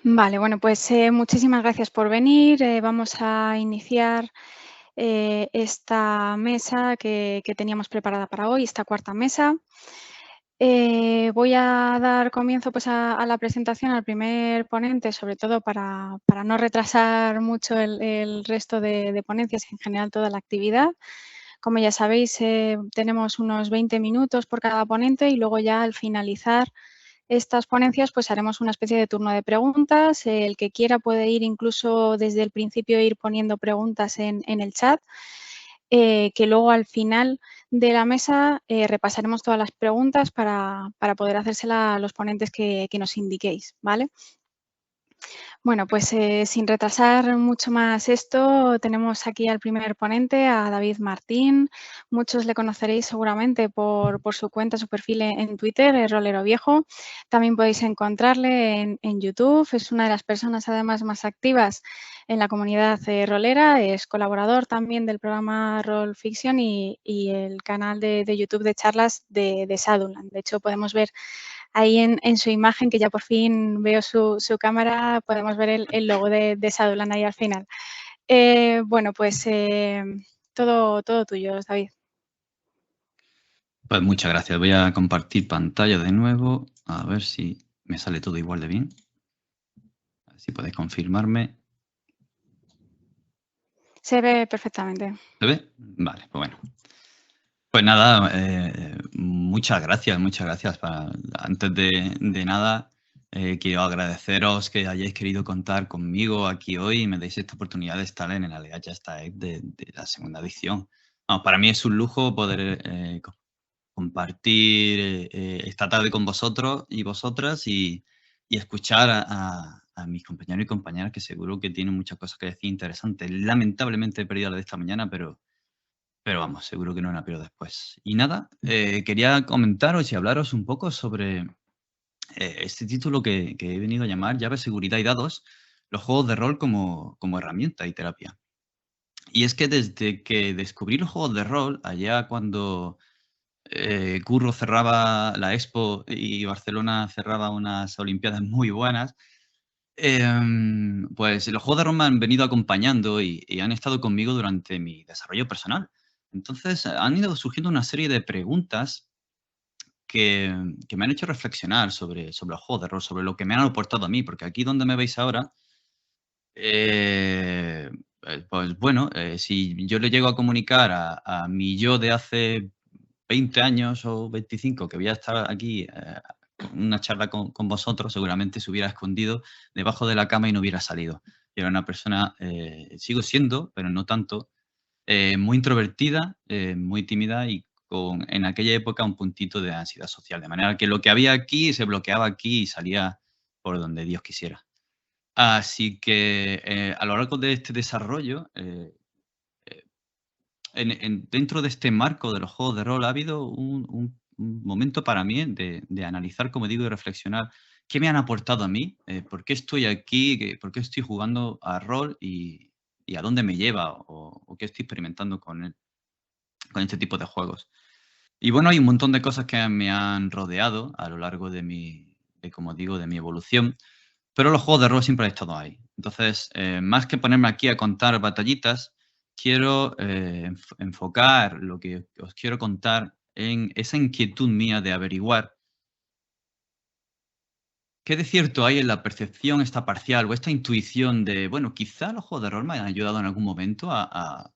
Vale, bueno, pues muchísimas gracias por venir. Vamos a iniciar esta mesa que teníamos preparada para hoy, esta cuarta mesa. Voy a dar comienzo pues, a la presentación al primer ponente, sobre todo para no retrasar mucho el resto de ponencias y en general toda la actividad. Como ya sabéis, tenemos unos 20 minutos por cada ponente y luego ya al finalizar estas ponencias, pues haremos una especie de turno de preguntas. El que quiera puede ir incluso desde el principio ir poniendo preguntas en el chat, que luego al final de la mesa repasaremos todas las preguntas para poder hacérselas a los ponentes que nos indiquéis, ¿vale? Bueno, pues sin retrasar mucho más esto, tenemos aquí al primer ponente, a David Martín. Muchos le conoceréis seguramente por su cuenta, su perfil en Twitter, el Rolero Viejo. También podéis encontrarle en YouTube. Es una de las personas además más activas en la comunidad rolera. Es colaborador también del programa Roll Fiction y el canal de YouTube de charlas de Shadowland. De hecho, podemos ver ahí en su imagen, que ya por fin veo su cámara, podemos ver el logo de Shadowland ahí al final. Bueno, pues todo tuyo, David. Pues muchas gracias. Voy a compartir pantalla de nuevo. A ver si me sale todo igual de bien. A ver si podéis confirmarme. Se ve perfectamente. ¿Se ve? Vale, pues bueno. Pues nada, muchas gracias. Antes de nada, quiero agradeceros que hayáis querido contar conmigo aquí hoy y me deis esta oportunidad de estar en el Alegat Just Egg de la segunda edición. Vamos, para mí es un lujo poder compartir esta tarde con vosotros y vosotras y escuchar a mis compañeros y compañeras que seguro que tienen muchas cosas que decir interesantes. Lamentablemente he perdido la de esta mañana, pero vamos, seguro que no la pierdo después. Y nada, quería comentaros y hablaros un poco sobre este título que he venido a llamar Llave, Seguridad y Dados, los juegos de rol como herramienta y terapia. Y es que desde que descubrí los juegos de rol, allá cuando Curro cerraba la Expo y Barcelona cerraba unas Olimpiadas muy buenas, pues los juegos de rol me han venido acompañando y han estado conmigo durante mi desarrollo personal. Entonces, han ido surgiendo una serie de preguntas que me han hecho reflexionar sobre los juegos de rol, sobre lo que me han aportado a mí, porque aquí donde me veis ahora, eh, pues bueno, si yo le llego a comunicar a mi yo de hace 20 años o 25 que voy a estar aquí en una charla con vosotros, seguramente se hubiera escondido debajo de la cama y no hubiera salido. Yo era una persona, sigo siendo, pero no tanto, muy introvertida, muy tímida y con en aquella época un puntito de ansiedad social, de manera que lo que había aquí se bloqueaba aquí y salía por donde Dios quisiera. Así que a lo largo de este desarrollo, eh, dentro de este marco de los juegos de rol ha habido un momento para mí de analizar, como digo, y reflexionar qué me han aportado a mí, por qué estoy aquí, por qué estoy jugando a rol y a dónde me lleva o qué estoy experimentando con este tipo de juegos. Y bueno, hay un montón de cosas que me han rodeado a lo largo como digo, de mi evolución, pero los juegos de rol siempre han estado ahí. Entonces, más que ponerme aquí a contar batallitas, quiero enfocar lo que os quiero contar en esa inquietud mía de averiguar qué de cierto hay en la percepción esta parcial o esta intuición de, bueno, quizá los juegos de rol me han ayudado en algún momento a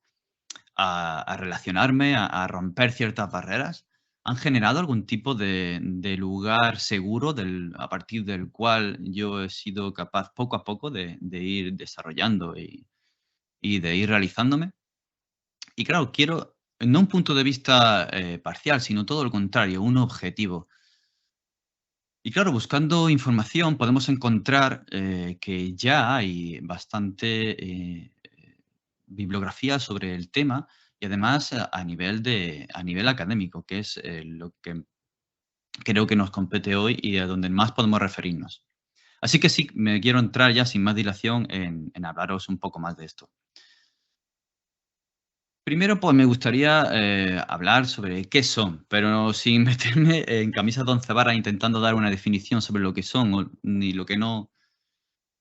relacionarme, a romper ciertas barreras. ¿Han generado algún tipo de lugar seguro a partir del cual yo he sido capaz poco a poco de ir desarrollando y de ir realizándome? Y claro, quiero no un punto de vista parcial, sino todo lo contrario, un objetivo. Y claro, buscando información podemos encontrar que ya hay bastante bibliografía sobre el tema y además a nivel académico, que es lo que creo que nos compete hoy y a donde más podemos referirnos. Así que sí, me quiero entrar ya sin más dilación en hablaros un poco más de esto. Primero, pues me gustaría hablar sobre qué son, pero sin meterme en camisa de once varas intentando dar una definición sobre lo que son ni lo que no.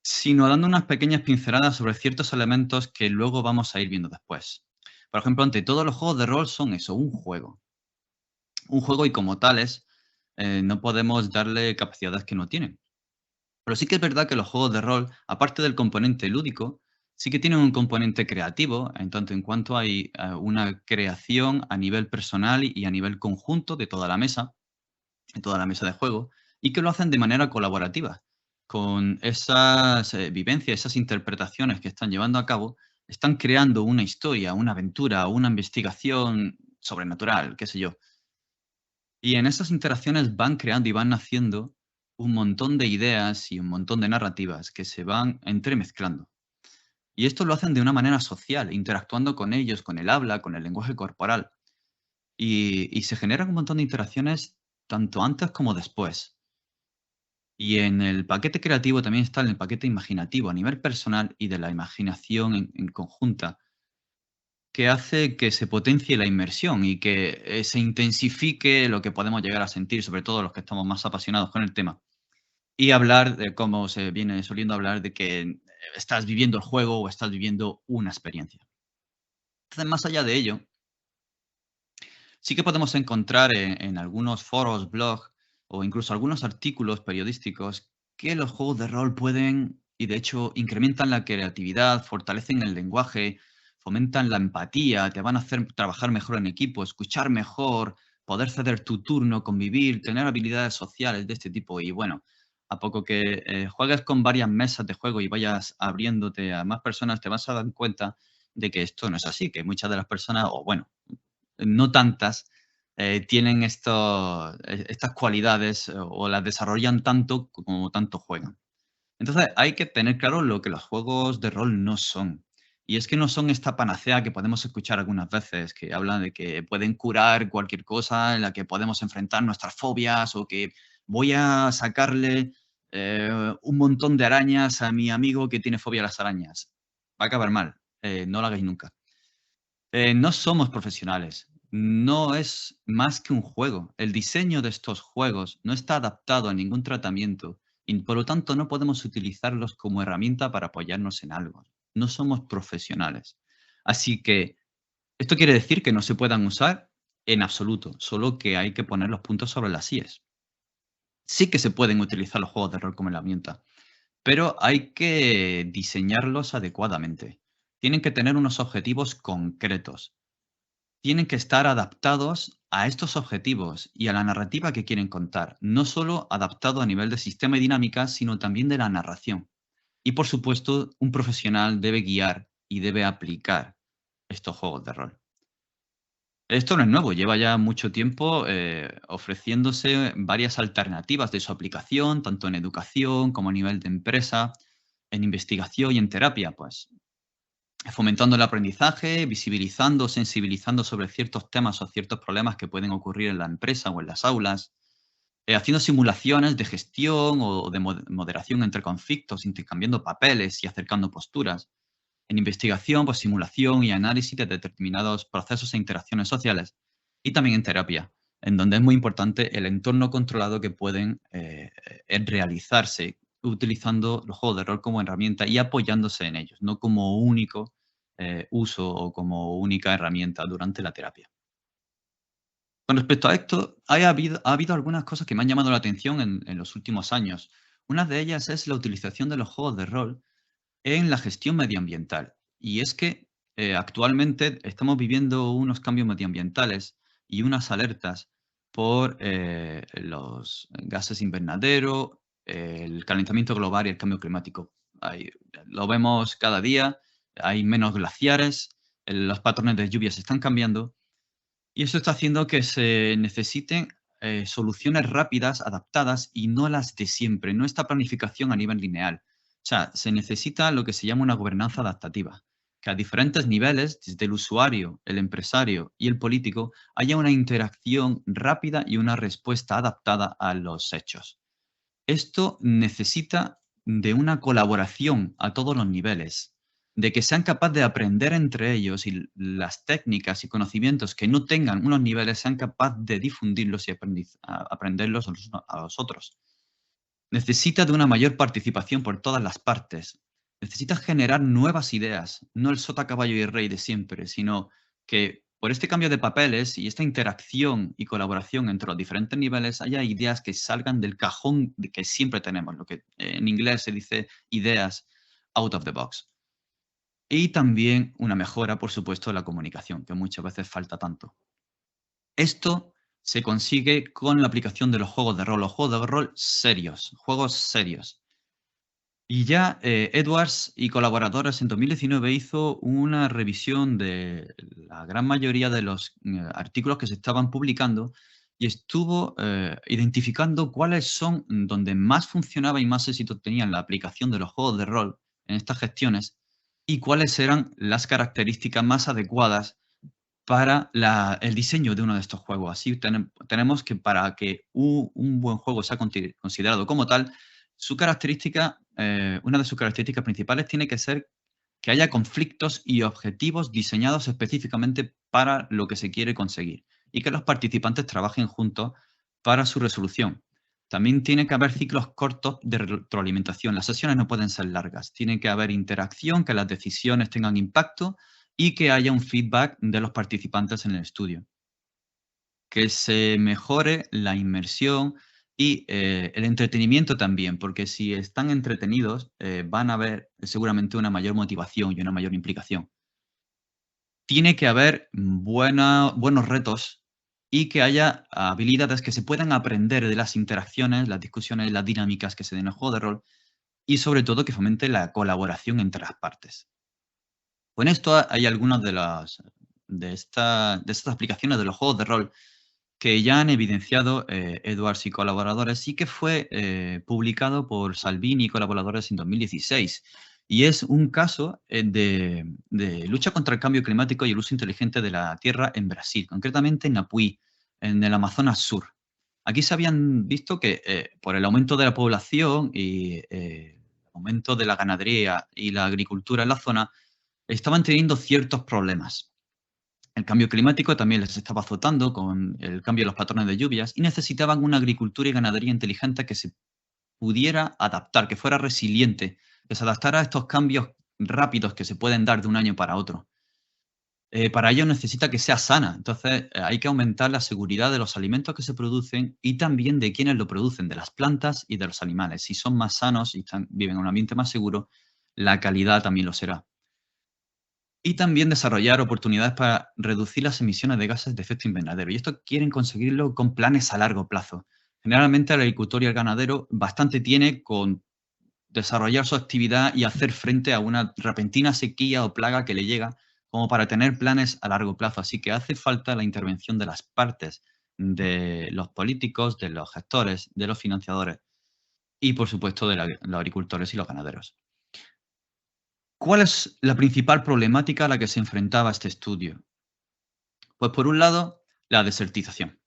sino dando unas pequeñas pinceladas sobre ciertos elementos que luego vamos a ir viendo después. Por ejemplo, ante todo, los juegos de rol son eso, un juego. Un juego y como tales, no podemos darle capacidades que no tienen. Pero sí que es verdad que los juegos de rol, aparte del componente lúdico, sí que tienen un componente creativo, en tanto en cuanto hay una creación a nivel personal y a nivel conjunto de toda la mesa de juego, y que lo hacen de manera colaborativa. Con esas vivencias, esas interpretaciones que están llevando a cabo, están creando una historia, una aventura, una investigación sobrenatural, qué sé yo. Y en esas interacciones van creando y van naciendo un montón de ideas y un montón de narrativas que se van entremezclando. Y esto lo hacen de una manera social, interactuando con ellos, con el habla, con el lenguaje corporal. Y se generan un montón de interacciones tanto antes como después. Y en el paquete creativo también está el paquete imaginativo a nivel personal y de la imaginación en conjunta, que hace que se potencie la inmersión y que se intensifique lo que podemos llegar a sentir, sobre todo los que estamos más apasionados con el tema. Y hablar de cómo se viene soliendo hablar de que estás viviendo el juego o estás viviendo una experiencia. Entonces, más allá de ello, sí que podemos encontrar en algunos foros, blogs o incluso algunos artículos periodísticos que los juegos de rol pueden, y de hecho incrementan la creatividad, fortalecen el lenguaje, fomentan la empatía, te van a hacer trabajar mejor en equipo, escuchar mejor, poder ceder tu turno, convivir, tener habilidades sociales de este tipo. Y bueno, a poco que juegues con varias mesas de juego y vayas abriéndote a más personas, te vas a dar cuenta de que esto no es así, que muchas de las personas, o bueno, no tantas, tienen estas cualidades o las desarrollan tanto como tanto juegan. Entonces, hay que tener claro lo que los juegos de rol no son. Y es que no son esta panacea que podemos escuchar algunas veces, que hablan de que pueden curar cualquier cosa en la que podemos enfrentar nuestras fobias o que voy a sacarle un montón de arañas a mi amigo que tiene fobia a las arañas. Va a acabar mal. No lo hagáis nunca. No somos profesionales. No es más que un juego. El diseño de estos juegos no está adaptado a ningún tratamiento y por lo tanto no podemos utilizarlos como herramienta para apoyarnos en algo. No somos profesionales. Así que esto quiere decir que no se puedan usar en absoluto, solo que hay que poner los puntos sobre las íes. Sí que se pueden utilizar los juegos de rol como herramienta, pero hay que diseñarlos adecuadamente. Tienen que tener unos objetivos concretos, tienen que estar adaptados a estos objetivos y a la narrativa que quieren contar, no solo adaptado a nivel de sistema y dinámica, sino también de la narración. Y por supuesto, un profesional debe guiar y debe aplicar estos juegos de rol. Esto no es nuevo, lleva ya mucho tiempo ofreciéndose varias alternativas de su aplicación, tanto en educación como a nivel de empresa, en investigación y en terapia, pues fomentando el aprendizaje, visibilizando, sensibilizando sobre ciertos temas o ciertos problemas que pueden ocurrir en la empresa o en las aulas, haciendo simulaciones de gestión o de moderación entre conflictos, intercambiando papeles y acercando posturas. En investigación, pues simulación y análisis de determinados procesos e interacciones sociales. Y también en terapia, en donde es muy importante el entorno controlado que pueden realizarse utilizando los juegos de rol como herramienta y apoyándose en ellos, no como único uso o como única herramienta durante la terapia. Con respecto a esto, ha habido algunas cosas que me han llamado la atención en los últimos años. Una de ellas es la utilización de los juegos de rol en la gestión medioambiental. Y es que actualmente estamos viviendo unos cambios medioambientales y unas alertas por los gases invernadero, el calentamiento global y el cambio climático. Lo vemos cada día, hay menos glaciares, los patrones de lluvia se están cambiando y eso está haciendo que se necesiten soluciones rápidas, adaptadas y no las de siempre, no esta planificación a nivel lineal. O sea, se necesita lo que se llama una gobernanza adaptativa, que a diferentes niveles, desde el usuario, el empresario y el político, haya una interacción rápida y una respuesta adaptada a los hechos. Esto necesita de una colaboración a todos los niveles, de que sean capaces de aprender entre ellos y las técnicas y conocimientos que no tengan unos niveles sean capaces de difundirlos y aprenderlos a los otros. necesita de una mayor participación por todas las partes. Necesita generar nuevas ideas, no el sota, caballo y rey de siempre, sino que por este cambio de papeles y esta interacción y colaboración entre los diferentes niveles haya ideas que salgan del cajón que siempre tenemos, lo que en inglés se dice ideas out of the box. Y también una mejora, por supuesto, de la comunicación, que muchas veces falta tanto. Esto se consigue con la aplicación de los juegos de rol, los juegos de rol serios, juegos serios. Y ya Edwards y colaboradores en 2019 hizo una revisión de la gran mayoría de los artículos que se estaban publicando y estuvo identificando cuáles son donde más funcionaba y más éxito tenían la aplicación de los juegos de rol en estas gestiones y cuáles eran las características más adecuadas para el diseño de uno de estos juegos. Así tenemos que para que un buen juego sea considerado como tal, su característica, una de sus características principales tiene que ser que haya conflictos y objetivos diseñados específicamente para lo que se quiere conseguir y que los participantes trabajen juntos para su resolución. También tiene que haber ciclos cortos de retroalimentación. Las sesiones no pueden ser largas. Tiene que haber interacción, que las decisiones tengan impacto y que haya un feedback de los participantes en el estudio. Que se mejore la inmersión y el entretenimiento también, porque si están entretenidos van a haber seguramente una mayor motivación y una mayor implicación. Tiene que haber buenos retos y que haya habilidades que se puedan aprender de las interacciones, las discusiones, las dinámicas que se den en el juego de rol y sobre todo que fomente la colaboración entre las partes. Con esto hay algunas de estas aplicaciones de los juegos de rol que ya han evidenciado Edwards y colaboradores y que fue publicado por Salvini y colaboradores en 2016. Y es un caso de lucha contra el cambio climático y el uso inteligente de la tierra en Brasil, concretamente en Apuí, en el Amazonas Sur. Aquí se habían visto que por el aumento de la población y el aumento de la ganadería y la agricultura en la zona, estaban teniendo ciertos problemas. El cambio climático también les estaba azotando con el cambio de los patrones de lluvias y necesitaban una agricultura y ganadería inteligente que se pudiera adaptar, que fuera resiliente, que se adaptara a estos cambios rápidos que se pueden dar de un año para otro. Para ello necesita que sea sana, entonces hay que aumentar la seguridad de los alimentos que se producen y también de quienes lo producen, de las plantas y de los animales. Si son más sanos y viven en un ambiente más seguro, la calidad también lo será. Y también desarrollar oportunidades para reducir las emisiones de gases de efecto invernadero. Y esto quieren conseguirlo con planes a largo plazo. Generalmente el agricultor y el ganadero bastante tiene con desarrollar su actividad y hacer frente a una repentina sequía o plaga que le llega, como para tener planes a largo plazo. Así que hace falta la intervención de las partes, de los políticos, de los gestores, de los financiadores y, por supuesto, de los agricultores y los ganaderos. ¿Cuál es la principal problemática a la que se enfrentaba este estudio? Pues por un lado, la desertización.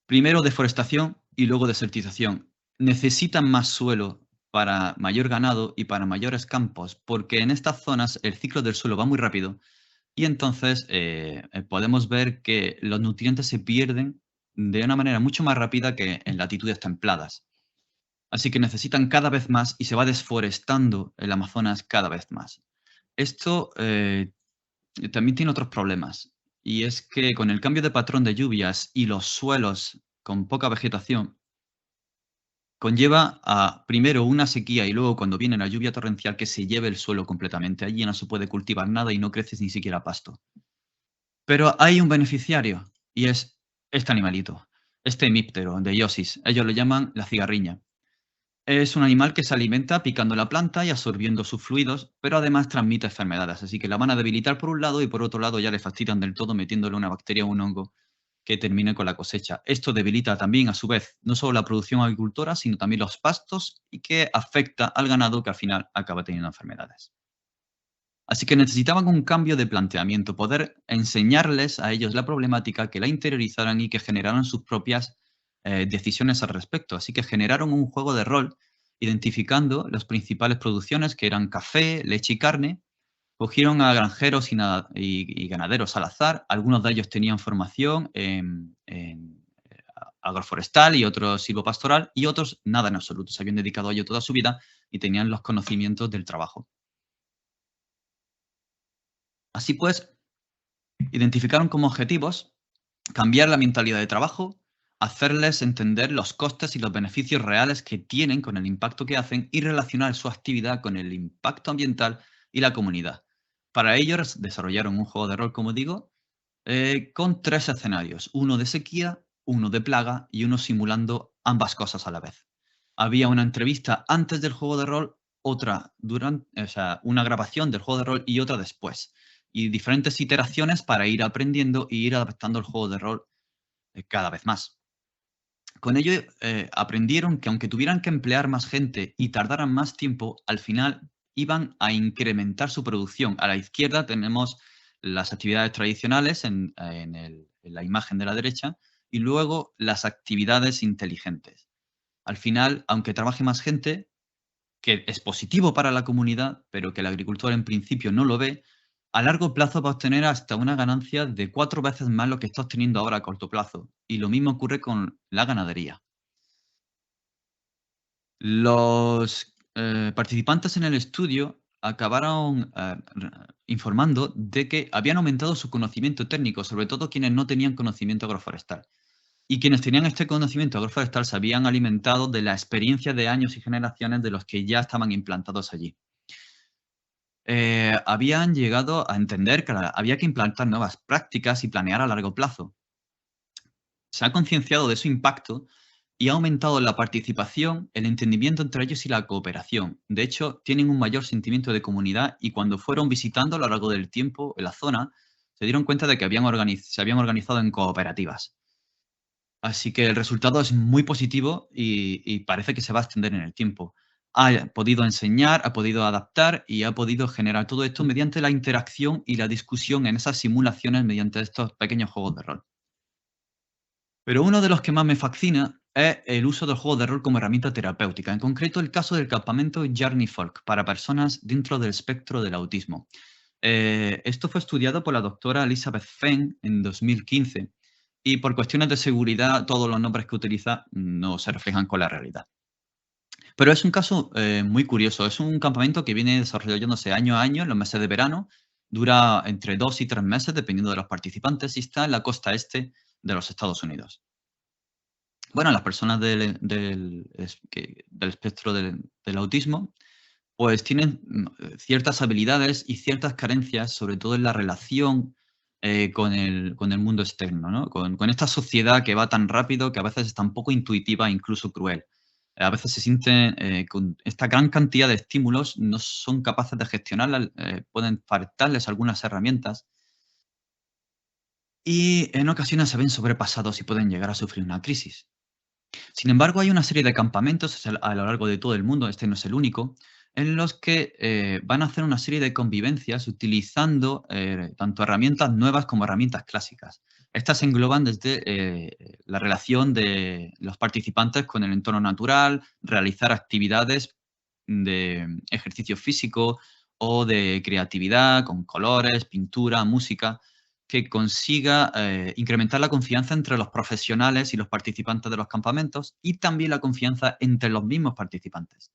Primero deforestación y luego desertización. Necesitan más suelo para mayor ganado y para mayores campos, porque en estas zonas el ciclo del suelo va muy rápido y entonces podemos ver que los nutrientes se pierden de una manera mucho más rápida que en latitudes templadas. Así que necesitan cada vez más y se va desforestando el Amazonas cada vez más. Esto también tiene otros problemas, y es que con el cambio de patrón de lluvias y los suelos con poca vegetación, conlleva a primero una sequía y luego cuando viene la lluvia torrencial que se lleve el suelo completamente. Allí no se puede cultivar nada y no crece ni siquiera pasto. Pero hay un beneficiario y es este animalito, este hemíptero de Iosis. Ellos lo llaman la cigarriña. Es un animal que se alimenta picando la planta y absorbiendo sus fluidos, pero además transmite enfermedades, así que la van a debilitar por un lado y por otro lado ya le fastidian del todo metiéndole una bacteria o un hongo que termine con la cosecha. Esto debilita también, a su vez, no solo la producción agricultora, sino también los pastos y que afecta al ganado que al final acaba teniendo enfermedades. Así que necesitaban un cambio de planteamiento, poder enseñarles a ellos la problemática, que la interiorizaran y que generaran sus propias decisiones al respecto. Así que generaron un juego de rol identificando las principales producciones, que eran café, leche y carne. Cogieron a granjeros y ganaderos al azar. Algunos de ellos tenían formación en agroforestal y otros silvopastoral, y otros nada en absoluto. Se habían dedicado a ello toda su vida y tenían los conocimientos del trabajo. Así pues, identificaron como objetivos cambiar la mentalidad de trabajo, hacerles entender los costes y los beneficios reales que tienen con el impacto que hacen y relacionar su actividad con el impacto ambiental y la comunidad. Para ello desarrollaron un juego de rol, como digo, con 3 escenarios, uno de sequía, uno de plaga y uno simulando ambas cosas a la vez. Había una entrevista antes del juego de rol, otra durante, o sea, una grabación del juego de rol y otra después. Y diferentes iteraciones para ir aprendiendo e ir adaptando el juego de rol cada vez más. Con ello aprendieron que aunque tuvieran que emplear más gente y tardaran más tiempo, al final iban a incrementar su producción. A la izquierda tenemos las actividades tradicionales en la imagen de la derecha y luego las actividades inteligentes. Al final, aunque trabaje más gente, que es positivo para la comunidad, pero que el agricultor en principio no lo ve, a largo plazo va a obtener hasta una ganancia de 4 veces más lo que está obteniendo ahora a corto plazo. Y lo mismo ocurre con la ganadería. Los participantes en el estudio acabaron informando de que habían aumentado su conocimiento técnico, sobre todo quienes no tenían conocimiento agroforestal. Y quienes tenían este conocimiento agroforestal se habían alimentado de la experiencia de años y generaciones de los que ya estaban implantados allí. Habían llegado a entender que había que implantar nuevas prácticas y planear a largo plazo. Se ha concienciado de su impacto y ha aumentado la participación, el entendimiento entre ellos y la cooperación. De hecho, tienen un mayor sentimiento de comunidad y cuando fueron visitando a lo largo del tiempo en la zona, se dieron cuenta de que se habían organizado en cooperativas. Así que el resultado es muy positivo y parece que se va a extender en el tiempo. Ha podido enseñar, ha podido adaptar y ha podido generar todo esto mediante la interacción y la discusión en esas simulaciones mediante estos pequeños juegos de rol. Pero uno de los que más me fascina es el uso del juego de rol como herramienta terapéutica, en concreto el caso del campamento Journey Folk para personas dentro del espectro del autismo. Esto fue estudiado por la doctora Elizabeth Fenn en 2015 y por cuestiones de seguridad todos los nombres que utiliza no se reflejan con la realidad. Pero es un caso muy curioso, es un campamento que viene desarrollándose año a año en los meses de verano, dura entre 2 y 3 meses dependiendo de los participantes y está en la costa este de los Estados Unidos. Bueno, las personas del espectro del autismo, pues tienen ciertas habilidades y ciertas carencias, sobre todo en la relación con el mundo externo, ¿no? Con esta sociedad que va tan rápido que a veces es tan poco intuitiva e incluso cruel. A veces se sienten con esta gran cantidad de estímulos, no son capaces de gestionarla, pueden faltarles algunas herramientas y en ocasiones se ven sobrepasados y pueden llegar a sufrir una crisis. Sin embargo, hay una serie de campamentos a lo largo de todo el mundo, este no es el único, en los que van a hacer una serie de convivencias utilizando tanto herramientas nuevas como herramientas clásicas. Estas engloban desde la relación de los participantes con el entorno natural, realizar actividades de ejercicio físico o de creatividad con colores, pintura, música que consiga incrementar la confianza entre los profesionales y los participantes de los campamentos y también la confianza entre los mismos participantes.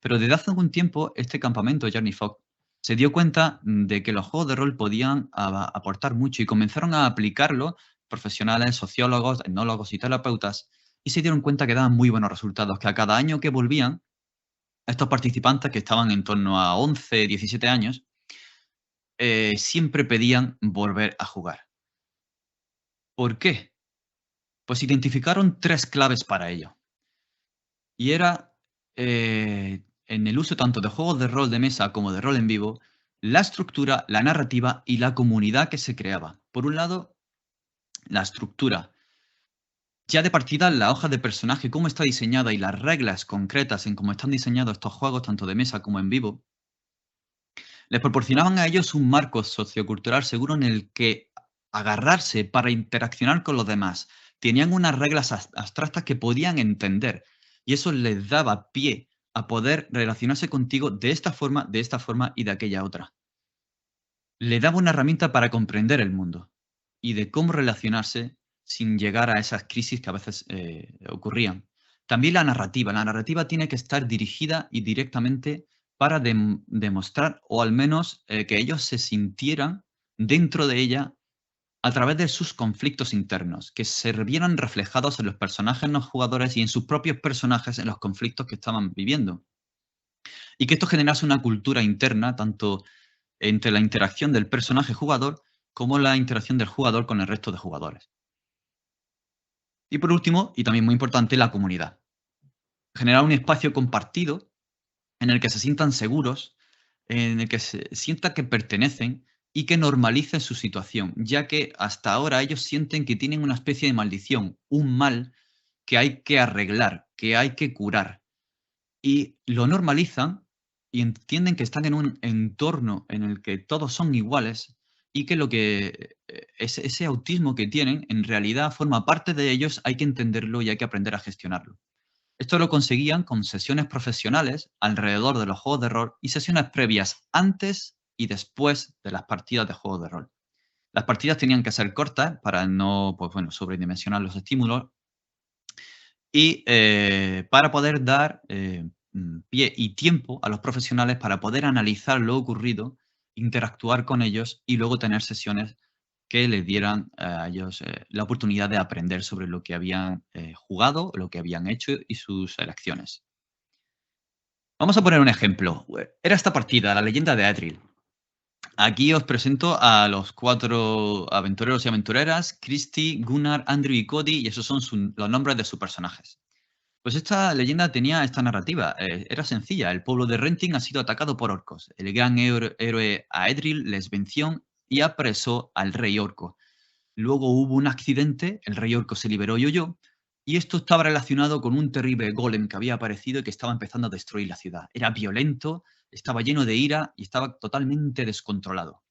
Pero desde hace algún tiempo, este campamento, Journey Fog, se dio cuenta de que los juegos de rol podían aportar mucho y comenzaron a aplicarlo profesionales, sociólogos, etnólogos y terapeutas y se dieron cuenta que daban muy buenos resultados, que a cada año que volvían, estos participantes que estaban en torno a 11, 17 años, siempre pedían volver a jugar. ¿Por qué? Pues identificaron 3 claves para ello. Y era, en el uso tanto de juegos de rol de mesa como de rol en vivo, la estructura, la narrativa y la comunidad que se creaba. Por un lado, la estructura. Ya de partida, la hoja de personaje, cómo está diseñada y las reglas concretas en cómo están diseñados estos juegos, tanto de mesa como en vivo, les proporcionaban a ellos un marco sociocultural seguro en el que agarrarse para interaccionar con los demás. Tenían unas reglas abstractas que podían entender y eso les daba pie a poder relacionarse contigo de esta forma y de aquella otra. Le daba una herramienta para comprender el mundo y de cómo relacionarse sin llegar a esas crisis que a veces ocurrían. También la narrativa. La narrativa tiene que estar dirigida y directamente para demostrar, o al menos que ellos se sintieran dentro de ella a través de sus conflictos internos, que se vieran reflejados en los personajes no jugadores y en sus propios personajes en los conflictos que estaban viviendo. Y que esto generase una cultura interna, tanto entre la interacción del personaje jugador como la interacción del jugador con el resto de jugadores. Y por último, y también muy importante, la comunidad. Generar un espacio compartido en el que se sientan seguros, en el que se sienta que pertenecen y que normalicen su situación, ya que hasta ahora ellos sienten que tienen una especie de maldición, un mal que hay que arreglar, que hay que curar. Y lo normalizan y entienden que están en un entorno en el que todos son iguales y que lo que ese autismo que tienen en realidad forma parte de ellos, hay que entenderlo y hay que aprender a gestionarlo. Esto lo conseguían con sesiones profesionales alrededor de los juegos de rol y sesiones previas antes y después de las partidas de juegos de rol. Las partidas tenían que ser cortas para no, pues bueno, sobredimensionar los estímulos y para poder dar pie y tiempo a los profesionales para poder analizar lo ocurrido, interactuar con ellos y luego tener sesiones que les dieran a ellos la oportunidad de aprender sobre lo que habían jugado, lo que habían hecho y sus elecciones. Vamos a poner un ejemplo. Era esta partida, la leyenda de Aedril. Aquí os presento a los 4 aventureros y aventureras, Christy, Gunnar, Andrew y Cody, y esos son los nombres de sus personajes. Pues esta leyenda tenía esta narrativa. Era sencilla. El pueblo de Renting ha sido atacado por orcos. El gran héroe Aedril les venció y apresó al rey orco. Luego hubo un accidente, el rey orco se liberó y huyó, y esto estaba relacionado con un terrible golem que había aparecido y que estaba empezando a destruir la ciudad. Era violento, estaba lleno de ira y estaba totalmente descontrolado.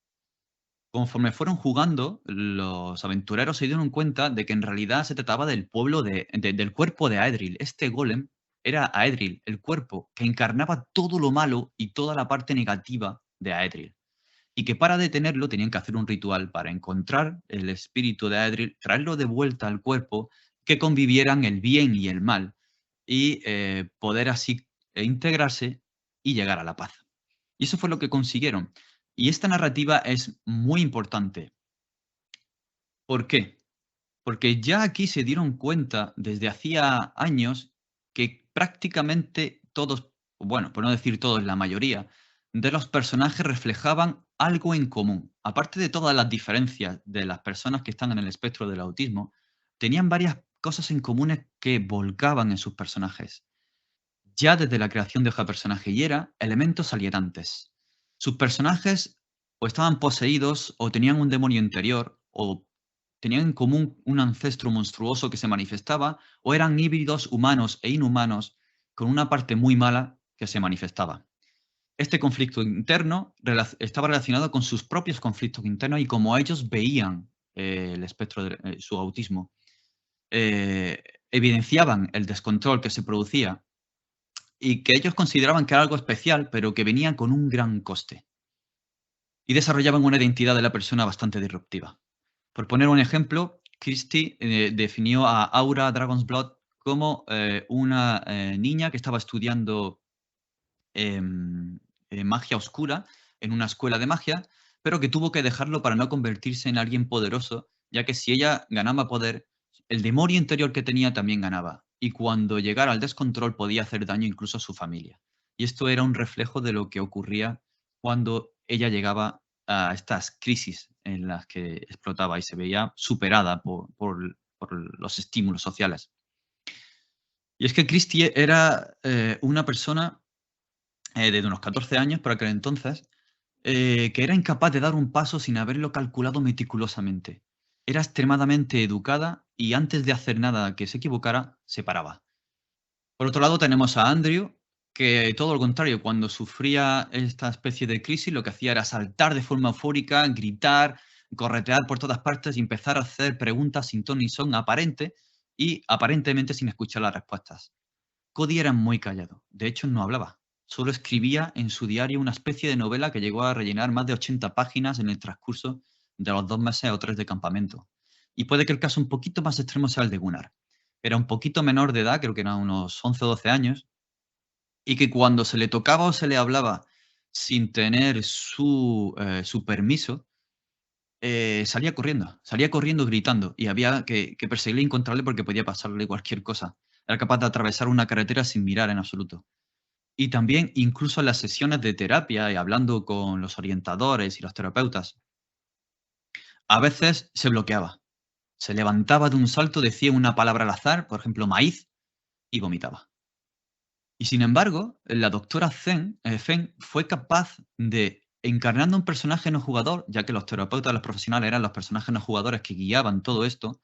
Conforme fueron jugando, los aventureros se dieron cuenta de que en realidad se trataba del pueblo del cuerpo de Aedril. Este golem era Aedril, el cuerpo que encarnaba todo lo malo y toda la parte negativa de Aedril. Y que para detenerlo tenían que hacer un ritual para encontrar el espíritu de Aedril, traerlo de vuelta al cuerpo, que convivieran el bien y el mal y poder así integrarse y llegar a la paz. Y eso fue lo que consiguieron. Y esta narrativa es muy importante. ¿Por qué? Porque ya aquí se dieron cuenta desde hacía años que prácticamente todos, bueno, por no decir todos, la mayoría de los personajes reflejaban algo en común. Aparte de todas las diferencias de las personas que están en el espectro del autismo, tenían varias cosas en común que volcaban en sus personajes. Ya desde la creación de cada personaje y era elementos alietantes. Sus personajes o estaban poseídos o tenían un demonio interior o tenían en común un ancestro monstruoso que se manifestaba o eran híbridos humanos e inhumanos con una parte muy mala que se manifestaba. Este conflicto interno estaba relacionado con sus propios conflictos internos y cómo ellos veían el espectro de su autismo. Evidenciaban el descontrol que se producía y que ellos consideraban que era algo especial, pero que venía con un gran coste. Y desarrollaban una identidad de la persona bastante disruptiva. Por poner un ejemplo, Christie definió a Aura Dragonsblood como una niña que estaba estudiando magia oscura en una escuela de magia, pero que tuvo que dejarlo para no convertirse en alguien poderoso, ya que si ella ganaba poder, el demonio interior que tenía también ganaba, y cuando llegara al descontrol podía hacer daño incluso a su familia. Y esto era un reflejo de lo que ocurría cuando ella llegaba a estas crisis en las que explotaba y se veía superada por los estímulos sociales. Y es que Christie era una persona de unos 14 años por aquel entonces, que era incapaz de dar un paso sin haberlo calculado meticulosamente. Era extremadamente educada y antes de hacer nada que se equivocara, se paraba. Por otro lado, tenemos a Andrew, que todo lo contrario, cuando sufría esta especie de crisis, lo que hacía era saltar de forma eufórica, gritar, corretear por todas partes y empezar a hacer preguntas sin ton ni son aparente y aparentemente sin escuchar las respuestas. Cody era muy callado, de hecho no hablaba, solo escribía en su diario una especie de novela que llegó a rellenar más de 80 páginas en el transcurso de los 2 meses o 3 de campamento. Y puede que el caso un poquito más extremo sea el de Gunnar. Era un poquito menor de edad, creo que era unos 11 o 12 años, y que cuando se le tocaba o se le hablaba sin tener su permiso, salía corriendo gritando y había que perseguirle y encontrarle porque podía pasarle cualquier cosa. Era capaz de atravesar una carretera sin mirar en absoluto. Y también, incluso en las sesiones de terapia y hablando con los orientadores y los terapeutas, a veces se bloqueaba. Se levantaba de un salto, decía una palabra al azar, por ejemplo, maíz, y vomitaba. Y sin embargo, la doctora Feng fue capaz de, encarnando un personaje no jugador, ya que los terapeutas, los profesionales eran los personajes no jugadores que guiaban todo esto,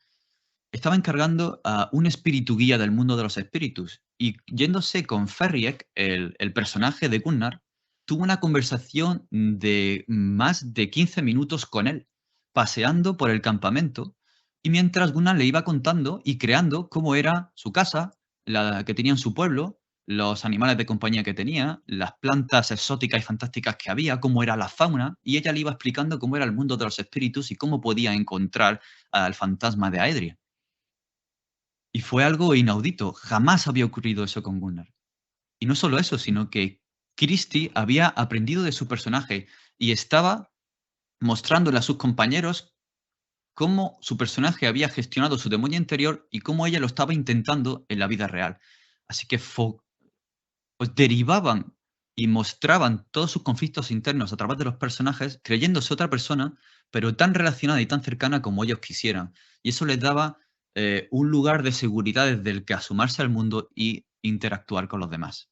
estaba encargando a un espíritu guía del mundo de los espíritus. Y yéndose con Ferriek, el personaje de Gunnar, tuvo una conversación de más de 15 minutos con él, paseando por el campamento, y mientras Gunnar le iba contando y creando cómo era su casa, la que tenía en su pueblo, los animales de compañía que tenía, las plantas exóticas y fantásticas que había, cómo era la fauna, y ella le iba explicando cómo era el mundo de los espíritus y cómo podía encontrar al fantasma de Aedria. Y fue algo inaudito, jamás había ocurrido eso con Gunnar. Y no solo eso, sino que Christie había aprendido de su personaje y estaba mostrándole a sus compañeros cómo su personaje había gestionado su demonio interior y cómo ella lo estaba intentando en la vida real. Así que pues derivaban y mostraban todos sus conflictos internos a través de los personajes, creyéndose otra persona, pero tan relacionada y tan cercana como ellos quisieran. Y eso les daba un lugar de seguridad desde el que asomarse al mundo y interactuar con los demás.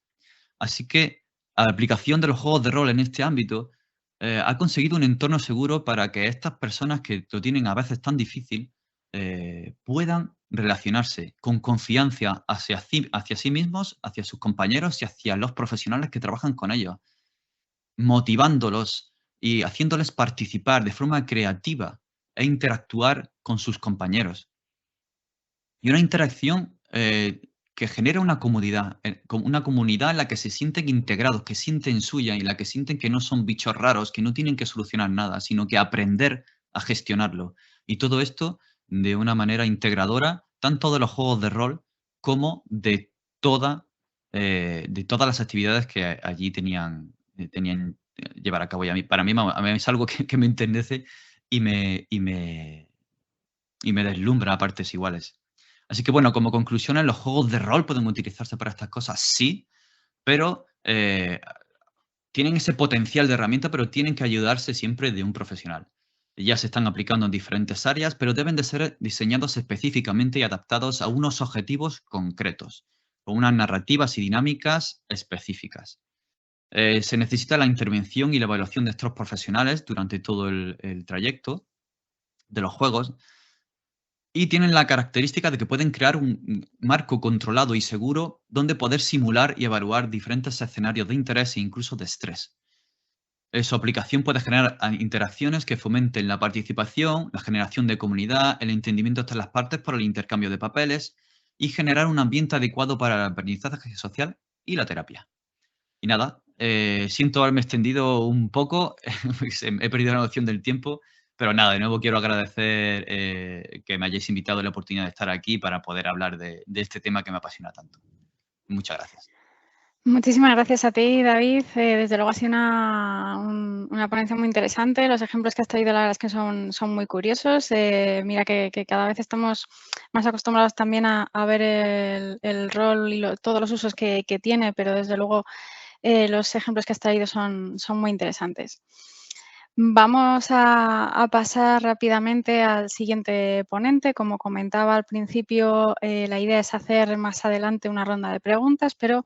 Así que la aplicación de los juegos de rol en este ámbito ha conseguido un entorno seguro para que estas personas que lo tienen a veces tan difícil puedan relacionarse con confianza hacia sí mismos, hacia sus compañeros y hacia los profesionales que trabajan con ellos, motivándolos y haciéndoles participar de forma creativa e interactuar con sus compañeros. Y una interacción que genera una comodidad, una comunidad en la que se sienten integrados, que sienten suya y en la que sienten que no son bichos raros, que no tienen que solucionar nada, sino que aprender a gestionarlo. Y todo esto de una manera integradora, tanto de los juegos de rol como de todas las actividades que allí tenían llevar a cabo. Y para mí, a mí es algo que me enternece y me deslumbra a partes iguales. Así que bueno, como conclusiones, los juegos de rol pueden utilizarse para estas cosas, sí, pero tienen ese potencial de herramienta, pero tienen que ayudarse siempre de un profesional. Ya se están aplicando en diferentes áreas, pero deben de ser diseñados específicamente y adaptados a unos objetivos concretos, con unas narrativas y dinámicas específicas. Se necesita la intervención y la evaluación de estos profesionales durante todo el trayecto de los juegos, y tienen la característica de que pueden crear un marco controlado y seguro donde poder simular y evaluar diferentes escenarios de interés e incluso de estrés. Su aplicación puede generar interacciones que fomenten la participación, la generación de comunidad, el entendimiento entre las partes por el intercambio de papeles y generar un ambiente adecuado para el aprendizaje social y la terapia. Y nada, siento haberme extendido un poco, he perdido la noción del tiempo, pero nada, de nuevo quiero agradecer que me hayáis invitado y la oportunidad de estar aquí para poder hablar de este tema que me apasiona tanto. Muchas gracias. Muchísimas gracias a ti, David. Desde luego ha sido una ponencia muy interesante. Los ejemplos que has traído, la verdad es que son muy curiosos. Mira que cada vez estamos más acostumbrados también a ver el rol y todos los usos que tiene, pero desde luego los ejemplos que has traído son muy interesantes. Vamos a pasar rápidamente al siguiente ponente. Como comentaba al principio, la idea es hacer más adelante una ronda de preguntas, pero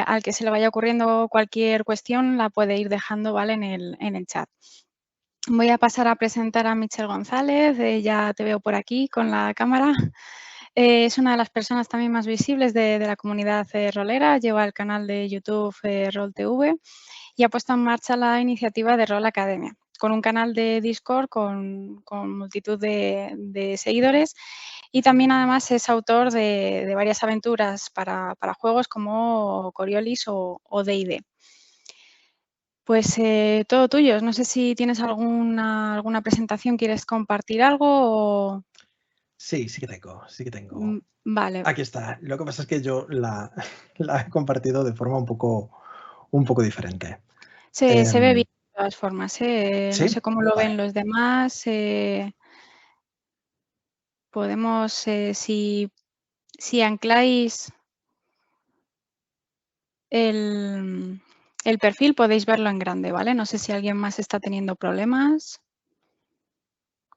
al que se le vaya ocurriendo cualquier cuestión la puede ir dejando, ¿vale? en el chat. Voy a pasar a presentar a Michelle González, ya te veo por aquí con la cámara. Es una de las personas también más visibles de la comunidad rolera, lleva el canal de YouTube RolTV y ha puesto en marcha la iniciativa de Rol Academia, con un canal de Discord con multitud de seguidores, y también además es autor de varias aventuras para juegos como Coriolis o D&D. Pues todo tuyo. No sé si tienes alguna presentación, quieres compartir algo Sí, sí que tengo, sí que tengo. Vale. Aquí está. Lo que pasa es que yo la he compartido de forma un poco diferente. Se ve bien de todas formas, ¿Sí? No sé cómo lo ven Vale. los demás. Podemos, si ancláis el perfil, podéis verlo en grande, ¿vale? No sé si alguien más está teniendo problemas.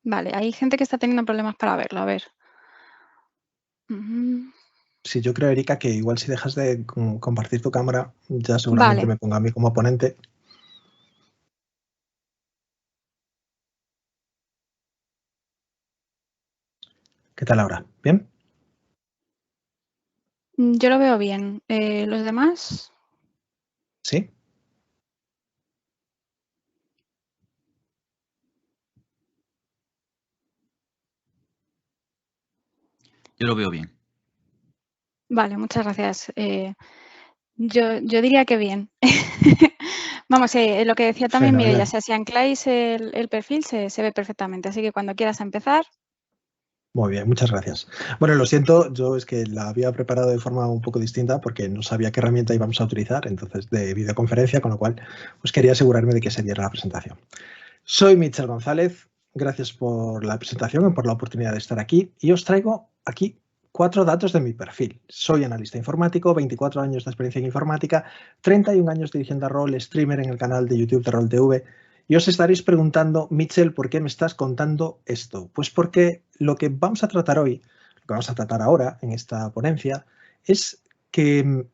Vale, hay gente que está teniendo problemas para verlo, a ver. Sí, yo creo, Erika, que igual si dejas de compartir tu cámara, ya seguramente Vale. me ponga a mí como ponente. ¿Qué tal ahora? ¿Bien? Yo lo veo bien. ¿Los demás? ¿Sí? Yo lo veo bien. Vale, muchas gracias. Yo diría que bien. Vamos, lo que decía también Mireia, si ancláis el perfil se ve perfectamente, así que cuando quieras empezar. Muy bien, muchas gracias. Bueno, lo siento, yo es que la había preparado de forma un poco distinta porque no sabía qué herramienta íbamos a utilizar, entonces de videoconferencia, con lo cual pues quería asegurarme de que se diera la presentación. Soy Mitchell González, gracias por la presentación y por la oportunidad de estar aquí y os traigo aquí 4 datos de mi perfil. Soy analista informático, 24 años de experiencia en informática, 31 años dirigiendo a rol, streamer en el canal de YouTube de RolTV. Y os estaréis preguntando, Mitchell, ¿por qué me estás contando esto? Pues porque lo que vamos a tratar hoy, lo que vamos a tratar ahora en esta ponencia, es que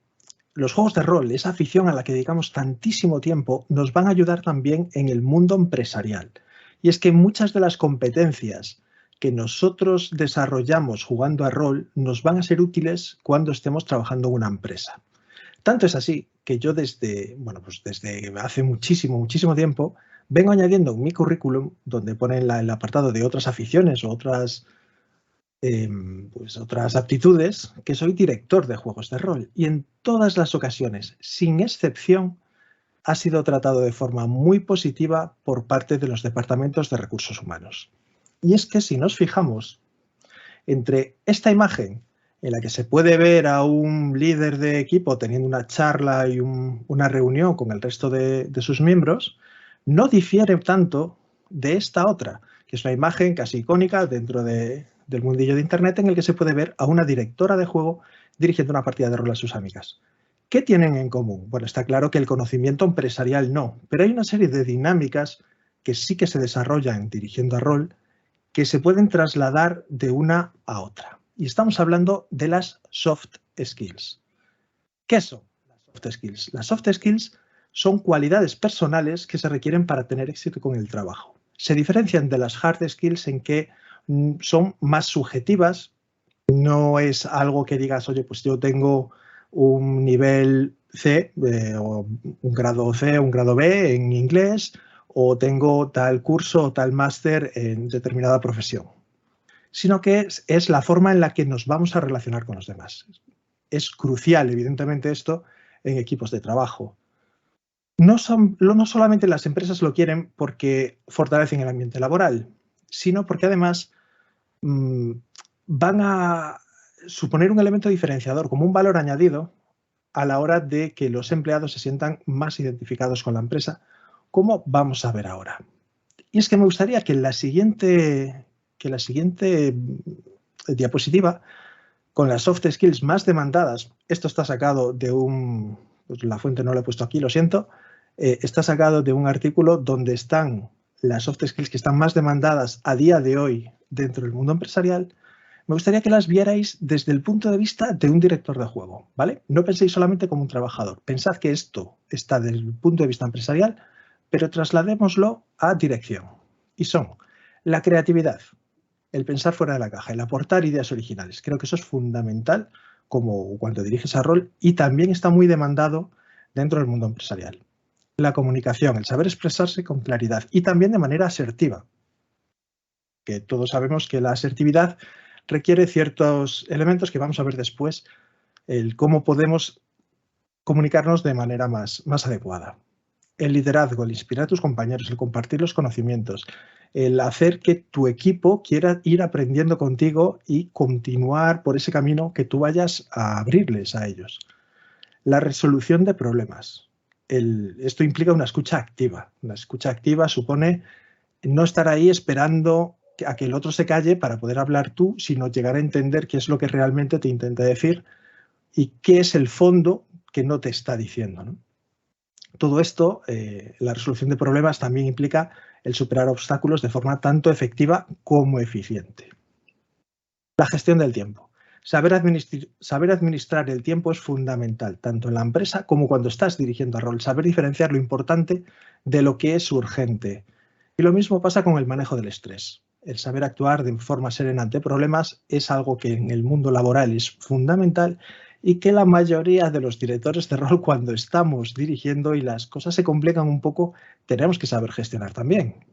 los juegos de rol, esa afición a la que dedicamos tantísimo tiempo, nos van a ayudar también en el mundo empresarial. Y es que muchas de las competencias que nosotros desarrollamos jugando a rol nos van a ser útiles cuando estemos trabajando en una empresa. Tanto es así que yo desde hace muchísimo tiempo vengo añadiendo en mi currículum, donde pone el apartado de otras aficiones o otras aptitudes, que soy director de juegos de rol. Y en todas las ocasiones, sin excepción, ha sido tratado de forma muy positiva por parte de los departamentos de recursos humanos. Y es que si nos fijamos entre esta imagen en la que se puede ver a un líder de equipo teniendo una charla y una reunión con el resto de sus miembros, no difiere tanto de esta otra, que es una imagen casi icónica dentro del mundillo de Internet en el que se puede ver a una directora de juego dirigiendo una partida de rol a sus amigas. ¿Qué tienen en común? Bueno, está claro que el conocimiento empresarial no, pero hay una serie de dinámicas que sí que se desarrollan dirigiendo a rol que se pueden trasladar de una a otra. Y estamos hablando de las soft skills. ¿Qué son las soft skills? Las soft skills son cualidades personales que se requieren para tener éxito con el trabajo. Se diferencian de las hard skills en que son más subjetivas. No es algo que digas, oye, pues yo tengo un nivel C o un grado C, un grado B en inglés, o tengo tal curso o tal máster en determinada profesión, sino que es la forma en la que nos vamos a relacionar con los demás. Es crucial, evidentemente, esto en equipos de trabajo. No solamente las empresas lo quieren porque fortalecen el ambiente laboral, sino porque además van a suponer un elemento diferenciador, como un valor añadido a la hora de que los empleados se sientan más identificados con la empresa, como vamos a ver ahora. Y es que me gustaría que la siguiente diapositiva, con las soft skills más demandadas, esto está sacado de pues la fuente no la he puesto aquí, lo siento, está sacado de un artículo donde están las soft skills que están más demandadas a día de hoy dentro del mundo empresarial. Me gustaría que las vierais desde el punto de vista de un director de juego, ¿vale? No penséis solamente como un trabajador. Pensad que esto está desde el punto de vista empresarial, pero trasladémoslo a dirección. Y son la creatividad, el pensar fuera de la caja, el aportar ideas originales. Creo que eso es fundamental como cuando diriges a rol y también está muy demandado dentro del mundo empresarial. La comunicación, el saber expresarse con claridad y también de manera asertiva, que todos sabemos que la asertividad requiere ciertos elementos que vamos a ver después, el cómo podemos comunicarnos de manera más adecuada. el liderazgo, el inspirar a tus compañeros, el compartir los conocimientos, el hacer que tu equipo quiera ir aprendiendo contigo y continuar por ese camino que tú vayas a abrirles a ellos. La resolución de problemas. Esto implica una escucha activa. La escucha activa supone no estar ahí esperando a que el otro se calle para poder hablar tú, sino llegar a entender qué es lo que realmente te intenta decir y qué es el fondo que no te está diciendo, ¿no? Todo esto, la resolución de problemas también implica el superar obstáculos de forma tanto efectiva como eficiente. La gestión del tiempo. Saber administrar el tiempo es fundamental, tanto en la empresa como cuando estás dirigiendo a rol. Saber diferenciar lo importante de lo que es urgente. Y lo mismo pasa con el manejo del estrés. El saber actuar de forma serena ante problemas es algo que en el mundo laboral es fundamental y que la mayoría de los directores de rol, cuando estamos dirigiendo y las cosas se complican un poco, tenemos que saber gestionar también.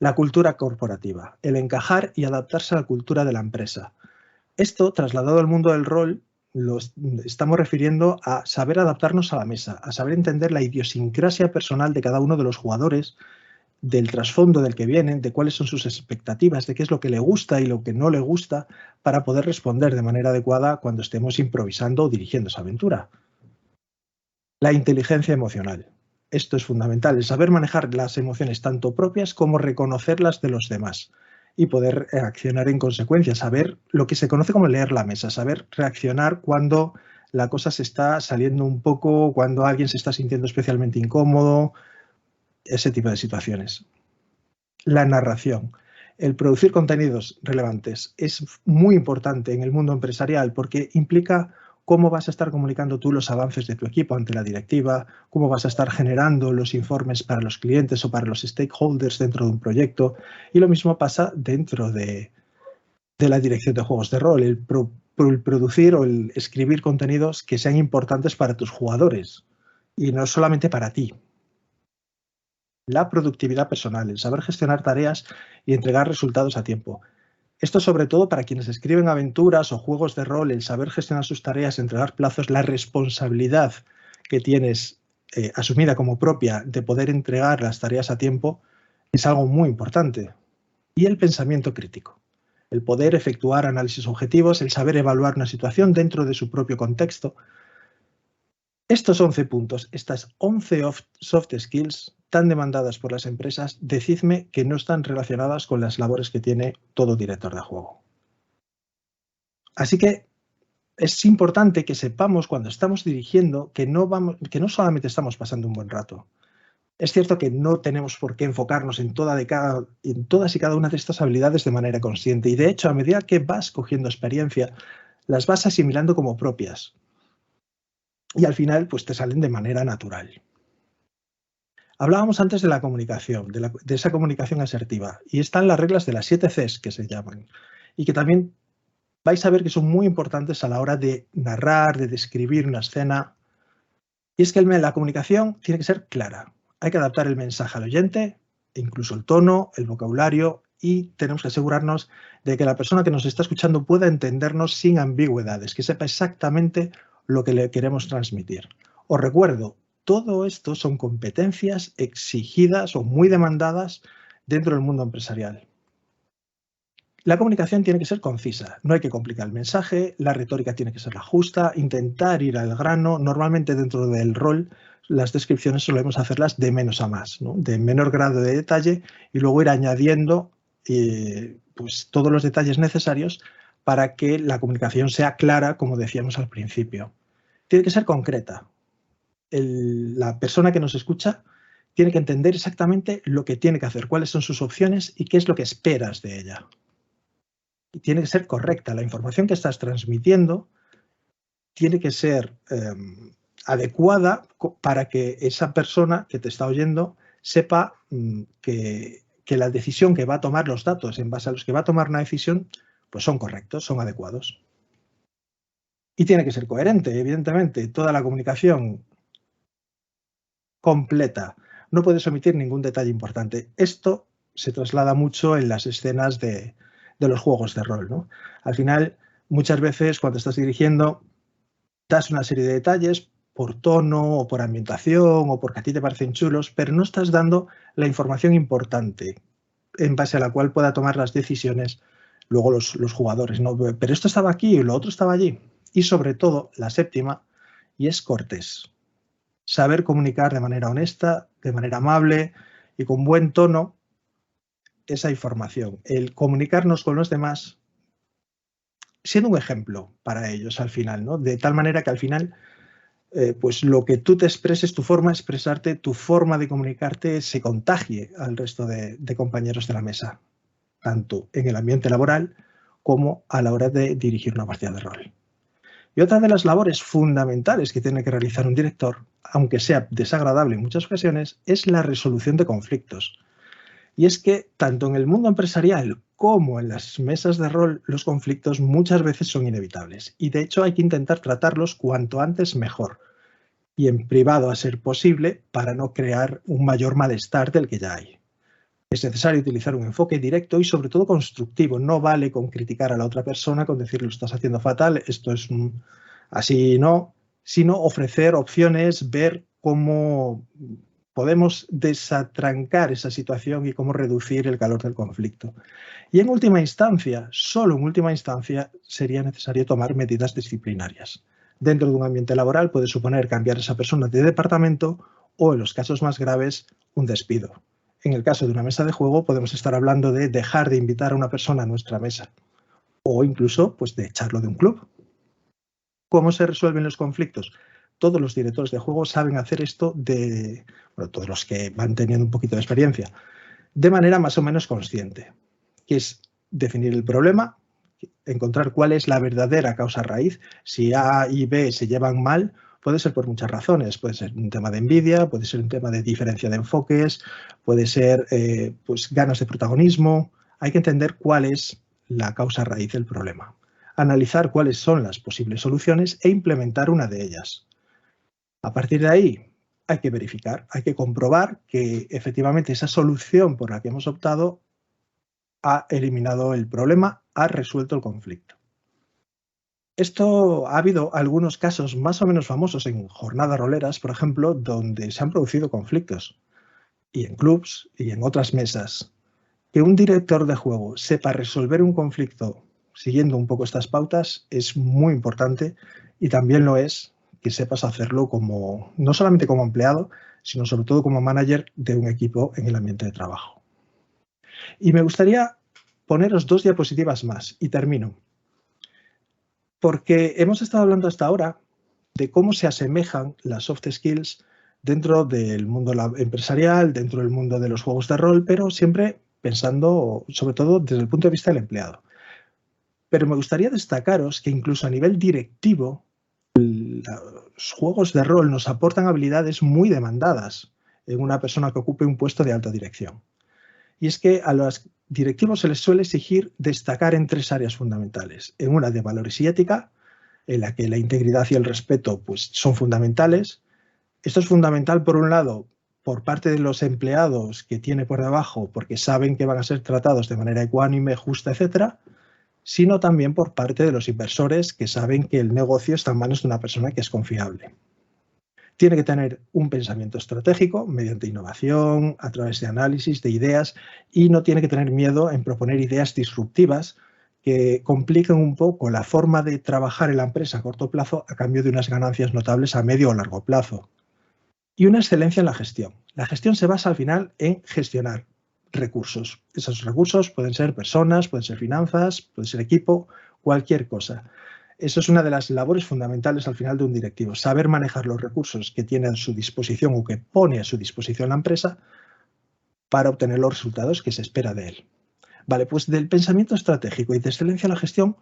La cultura corporativa, el encajar y adaptarse a la cultura de la empresa. Esto, trasladado al mundo del rol, lo estamos refiriendo a saber adaptarnos a la mesa, a saber entender la idiosincrasia personal de cada uno de los jugadores, del trasfondo del que vienen, de cuáles son sus expectativas, de qué es lo que le gusta y lo que no le gusta, para poder responder de manera adecuada cuando estemos improvisando o dirigiendo esa aventura. La inteligencia emocional. Esto es fundamental, el saber manejar las emociones tanto propias como reconocerlas de los demás y poder accionar en consecuencia, saber lo que se conoce como leer la mesa, saber reaccionar cuando la cosa se está saliendo un poco, cuando alguien se está sintiendo especialmente incómodo, ese tipo de situaciones. La narración. El producir contenidos relevantes es muy importante en el mundo empresarial porque implica cómo vas a estar comunicando tú los avances de tu equipo ante la directiva, cómo vas a estar generando los informes para los clientes o para los stakeholders dentro de un proyecto. Y lo mismo pasa dentro de la dirección de juegos de rol, el producir o el escribir contenidos que sean importantes para tus jugadores y no solamente para ti. La productividad personal, el saber gestionar tareas y entregar resultados a tiempo. Esto sobre todo para quienes escriben aventuras o juegos de rol, el saber gestionar sus tareas, entregar plazos, la responsabilidad que tienes asumida como propia de poder entregar las tareas a tiempo es algo muy importante. Y el pensamiento crítico, el poder efectuar análisis objetivos, el saber evaluar una situación dentro de su propio contexto. Estos 11 puntos, estas 11 soft skills tan demandadas por las empresas, decidme que no están relacionadas con las labores que tiene todo director de juego. Así que es importante que sepamos cuando estamos dirigiendo que no solamente estamos pasando un buen rato. Es cierto que no tenemos por qué enfocarnos en todas y cada una de estas habilidades de manera consciente y de hecho a medida que vas cogiendo experiencia las vas asimilando como propias. Y al final, pues te salen de manera natural. Hablábamos antes de la comunicación, de esa comunicación asertiva. Y están las reglas de las 7 Cs que se llaman. Y que también vais a ver que son muy importantes a la hora de narrar, de describir una escena. Y es que la comunicación tiene que ser clara. Hay que adaptar el mensaje al oyente, incluso el tono, el vocabulario. Y tenemos que asegurarnos de que la persona que nos está escuchando pueda entendernos sin ambigüedades, que sepa exactamente lo que le queremos transmitir. Os recuerdo, todo esto son competencias exigidas o muy demandadas dentro del mundo empresarial. La comunicación tiene que ser concisa, no hay que complicar el mensaje, la retórica tiene que ser la justa, intentar ir al grano. Normalmente dentro del rol las descripciones solemos hacerlas de menos a más, ¿no? De menor grado de detalle y luego ir añadiendo pues, todos los detalles necesarios para que la comunicación sea clara, como decíamos al principio. Tiene que ser concreta. La persona que nos escucha tiene que entender exactamente lo que tiene que hacer, cuáles son sus opciones y qué es lo que esperas de ella. Y tiene que ser correcta. La información que estás transmitiendo tiene que ser adecuada para que esa persona que te está oyendo sepa que la decisión que va a tomar, los datos en base a los que va a tomar una decisión, pues son correctos, son adecuados. Y tiene que ser coherente, evidentemente. Toda la comunicación completa. No puedes omitir ningún detalle importante. Esto se traslada mucho en las escenas de los juegos de rol, ¿no? Al final, muchas veces cuando estás dirigiendo, das una serie de detalles por tono o por ambientación o porque a ti te parecen chulos, pero no estás dando la información importante en base a la cual pueda tomar las decisiones luego los jugadores. ¿No? Pero esto estaba aquí y lo otro estaba allí. Y sobre todo, la séptima, y es cortés. Saber comunicar de manera honesta, de manera amable y con buen tono esa información. El comunicarnos con los demás siendo un ejemplo para ellos al final, ¿no? De tal manera que al final pues lo que tú te expreses, tu forma de expresarte, tu forma de comunicarte se contagie al resto de compañeros de la mesa, tanto en el ambiente laboral como a la hora de dirigir una partida de rol. Y otra de las labores fundamentales que tiene que realizar un director, aunque sea desagradable en muchas ocasiones, es la resolución de conflictos. Y es que tanto en el mundo empresarial como en las mesas de rol, los conflictos muchas veces son inevitables. Y de hecho hay que intentar tratarlos cuanto antes mejor. Y en privado a ser posible para no crear un mayor malestar del que ya hay. Es necesario utilizar un enfoque directo y sobre todo constructivo. No vale con criticar a la otra persona, con decirle lo estás haciendo fatal, esto es así no, sino ofrecer opciones, ver cómo podemos desatrancar esa situación y cómo reducir el calor del conflicto. Y en última instancia, solo en última instancia, sería necesario tomar medidas disciplinarias. Dentro de un ambiente laboral puede suponer cambiar a esa persona de departamento o, en los casos más graves, un despido. En el caso de una mesa de juego podemos estar hablando de dejar de invitar a una persona a nuestra mesa o incluso pues, de echarlo de un club. ¿Cómo se resuelven los conflictos? Todos los directores de juego saben hacer esto todos los que van teniendo un poquito de experiencia, de manera más o menos consciente, que es definir el problema, encontrar cuál es la verdadera causa raíz. Si A y B se llevan mal, puede ser por muchas razones. Puede ser un tema de envidia, puede ser un tema de diferencia de enfoques, puede ser pues ganas de protagonismo. Hay que entender cuál es la causa raíz del problema. Analizar cuáles son las posibles soluciones e implementar una de ellas. A partir de ahí hay que verificar, hay que comprobar que efectivamente esa solución por la que hemos optado ha eliminado el problema, ha resuelto el conflicto. Esto ha habido algunos casos más o menos famosos en jornadas roleras, por ejemplo, donde se han producido conflictos, y en clubs y en otras mesas. Que un director de juego sepa resolver un conflicto siguiendo un poco estas pautas es muy importante, y también lo es que sepas hacerlo como, no solamente como empleado, sino sobre todo como manager de un equipo en el ambiente de trabajo. Y me gustaría poneros 2 diapositivas más y termino. Porque hemos estado hablando hasta ahora de cómo se asemejan las soft skills dentro del mundo empresarial, dentro del mundo de los juegos de rol, pero siempre pensando sobre todo desde el punto de vista del empleado. Pero me gustaría destacaros que incluso a nivel directivo, los juegos de rol nos aportan habilidades muy demandadas en una persona que ocupe un puesto de alta dirección. Y es que a los directivos se les suele exigir destacar en 3 áreas fundamentales. En una de valores y ética, en la que la integridad y el respeto pues, son fundamentales. Esto es fundamental, por un lado, por parte de los empleados que tiene por debajo, porque saben que van a ser tratados de manera ecuánime, justa, etcétera, sino también por parte de los inversores que saben que el negocio está en manos de una persona que es confiable. Tiene que tener un pensamiento estratégico mediante innovación, a través de análisis, de ideas, y no tiene que tener miedo en proponer ideas disruptivas que compliquen un poco la forma de trabajar en la empresa a corto plazo a cambio de unas ganancias notables a medio o largo plazo. Y una excelencia en la gestión. La gestión se basa al final en gestionar recursos. Esos recursos pueden ser personas, pueden ser finanzas, puede ser equipo, cualquier cosa. Eso es una de las labores fundamentales al final de un directivo, saber manejar los recursos que tiene a su disposición o que pone a su disposición la empresa para obtener los resultados que se espera de él. Vale, pues del pensamiento estratégico y de excelencia en la gestión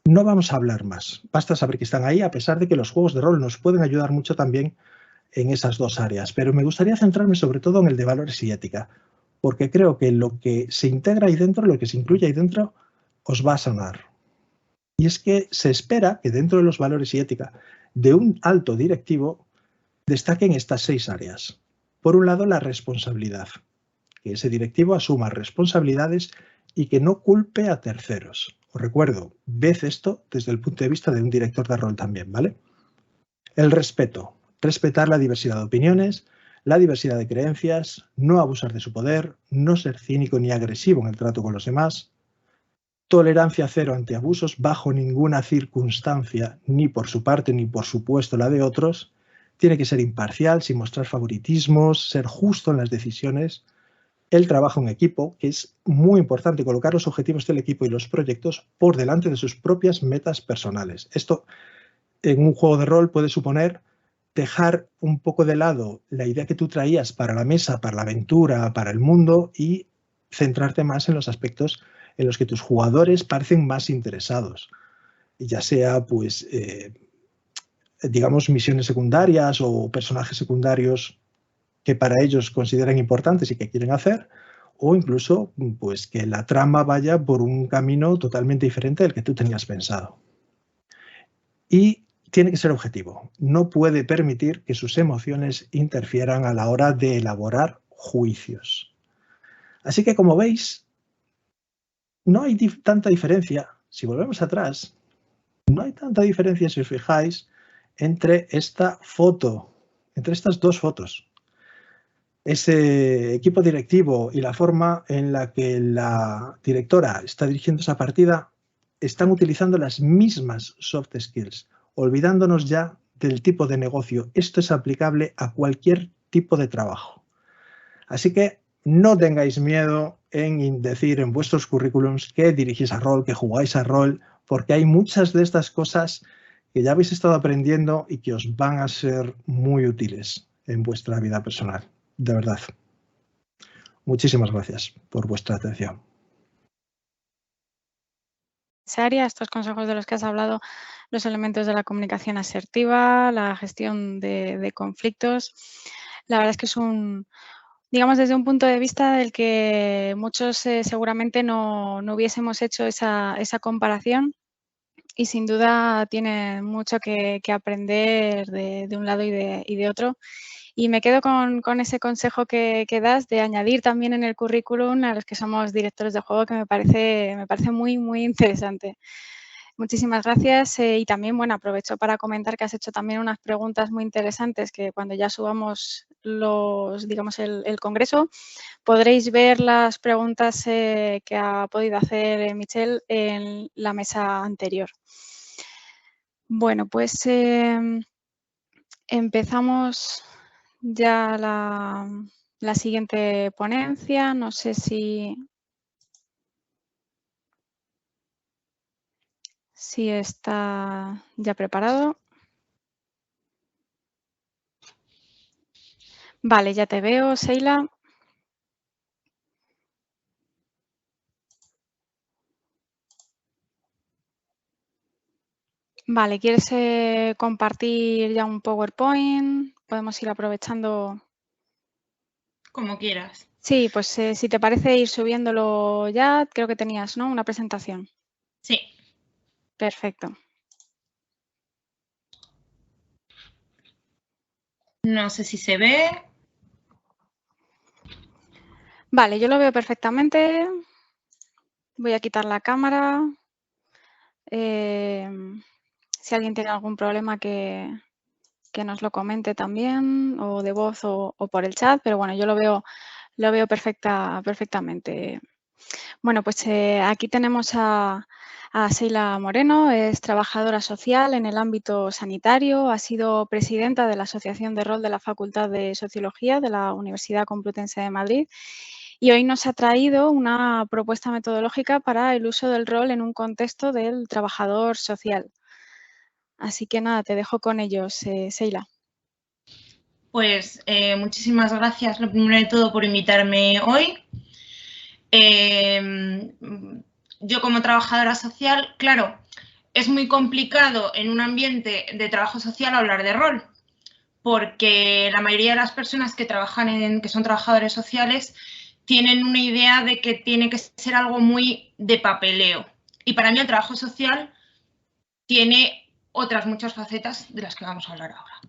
no vamos a hablar más. Basta saber que están ahí, a pesar de que los juegos de rol nos pueden ayudar mucho también en esas 2 áreas. Pero me gustaría centrarme sobre todo en el de valores y ética, porque creo que lo que se integra ahí dentro, lo que se incluye ahí dentro, os va a sonar. Y es que se espera que dentro de los valores y ética de un alto directivo destaquen estas 6 áreas. Por un lado, la responsabilidad, que ese directivo asuma responsabilidades y que no culpe a terceros. Os recuerdo, ved esto desde el punto de vista de un director de rol también, ¿vale? El respeto, respetar la diversidad de opiniones, la diversidad de creencias, no abusar de su poder, no ser cínico ni agresivo en el trato con los demás, tolerancia cero ante abusos bajo ninguna circunstancia, ni por su parte ni por supuesto la de otros, tiene que ser imparcial, sin mostrar favoritismos, ser justo en las decisiones, el trabajo en equipo, que es muy importante colocar los objetivos del equipo y los proyectos por delante de sus propias metas personales. Esto en un juego de rol puede suponer dejar un poco de lado la idea que tú traías para la mesa, para la aventura, para el mundo y centrarte más en los aspectos en los que tus jugadores parecen más interesados. Ya sea, pues, digamos, misiones secundarias o personajes secundarios que para ellos consideran importantes y que quieren hacer, o incluso pues, que la trama vaya por un camino totalmente diferente del que tú tenías pensado. Y tiene que ser objetivo. No puede permitir que sus emociones interfieran a la hora de elaborar juicios. Así que, como veis, no hay tanta diferencia. Si volvemos atrás, no hay tanta diferencia, si os fijáis, entre esta foto, entre estas dos fotos. Ese equipo directivo y la forma en la que la directora está dirigiendo esa partida están utilizando las mismas soft skills, olvidándonos ya del tipo de negocio. Esto es aplicable a cualquier tipo de trabajo. Así que no tengáis miedo en decir en vuestros currículums que dirigís a rol, que jugáis a rol, porque hay muchas de estas cosas que ya habéis estado aprendiendo y que os van a ser muy útiles en vuestra vida personal. De verdad. Muchísimas gracias por vuestra atención. Estos consejos de los que has hablado, los elementos de la comunicación asertiva, la gestión de conflictos, la verdad es que es digamos, desde un punto de vista del que muchos seguramente no hubiésemos hecho esa comparación y sin duda tiene mucho que aprender de un lado y de otro. Y me quedo con ese consejo que das de añadir también en el currículum a los que somos directores de juego, que me parece muy, muy interesante. Muchísimas gracias y también, bueno, aprovecho para comentar que has hecho también unas preguntas muy interesantes que cuando ya subamos digamos, el congreso, podréis ver las preguntas que ha podido hacer Michelle en la mesa anterior. Bueno, pues empezamos ya la siguiente ponencia. No sé si está ya preparado. Vale, ya te veo, Sheila. Vale, ¿quieres compartir ya un PowerPoint? Podemos ir aprovechando. Como quieras. Sí, pues si te parece ir subiéndolo ya, creo que tenías, ¿no? Una presentación. Sí. Perfecto. No sé si se ve. Vale, yo lo veo perfectamente. Voy a quitar la cámara. Si alguien tiene algún problema que nos lo comente también, o de voz o por el chat, pero bueno, yo lo veo perfectamente. Bueno, pues aquí tenemos a Sheila Moreno, es trabajadora social en el ámbito sanitario, ha sido presidenta de la Asociación de Rol de la Facultad de Sociología de la Universidad Complutense de Madrid y hoy nos ha traído una propuesta metodológica para el uso del rol en un contexto del trabajador social. Así que nada, te dejo con ellos, Sheila. Pues muchísimas gracias, lo primero de todo, por invitarme hoy. Yo como trabajadora social, claro, es muy complicado en un ambiente de trabajo social hablar de rol, porque la mayoría de las personas que trabajan que son trabajadores sociales tienen una idea de que tiene que ser algo muy de papeleo. Y para mí el trabajo social tiene otras muchas facetas de las que vamos a hablar ahora.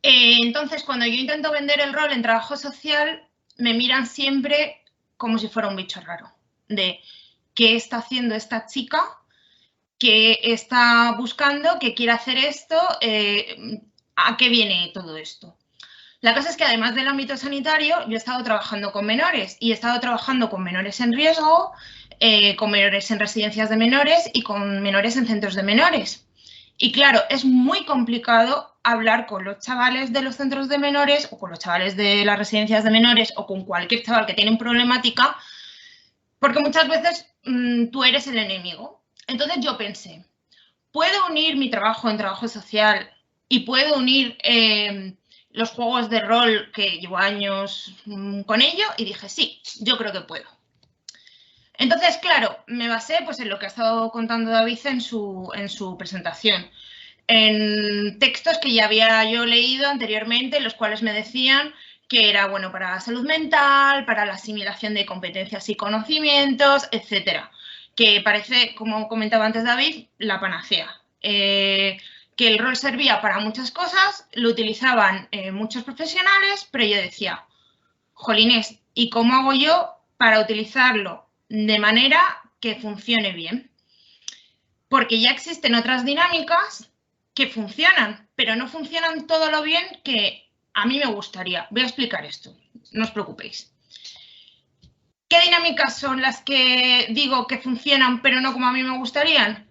Entonces, cuando yo intento vender el rol en trabajo social, me miran siempre como si fuera un bicho raro, de qué está haciendo esta chica que está buscando, que quiere hacer esto, ¿a qué viene todo esto? La cosa es que además del ámbito sanitario, yo he estado trabajando con menores y he estado trabajando con menores en riesgo, con menores en residencias de menores y con menores en centros de menores. Y claro, es muy complicado hablar con los chavales de los centros de menores o con los chavales de las residencias de menores o con cualquier chaval que tiene una problemática, porque muchas veces tú eres el enemigo. Entonces yo pensé, ¿puedo unir mi trabajo en trabajo social y puedo unir los juegos de rol que llevo años con ello? Y dije, sí, yo creo que puedo. Entonces, claro, me basé pues, en lo que ha estado contando David en su presentación, en textos que ya había yo leído anteriormente, los cuales me decían que era bueno para la salud mental, para la asimilación de competencias y conocimientos, etcétera. Que parece, como comentaba antes David, la panacea. Que el rol servía para muchas cosas, lo utilizaban muchos profesionales, pero yo decía, jolines, ¿y cómo hago yo para utilizarlo de manera que funcione bien? Porque ya existen otras dinámicas que funcionan, pero no funcionan todo lo bien que a mí me gustaría. Voy a explicar esto, no os preocupéis. ¿Qué dinámicas son las que digo que funcionan, pero no como a mí me gustarían?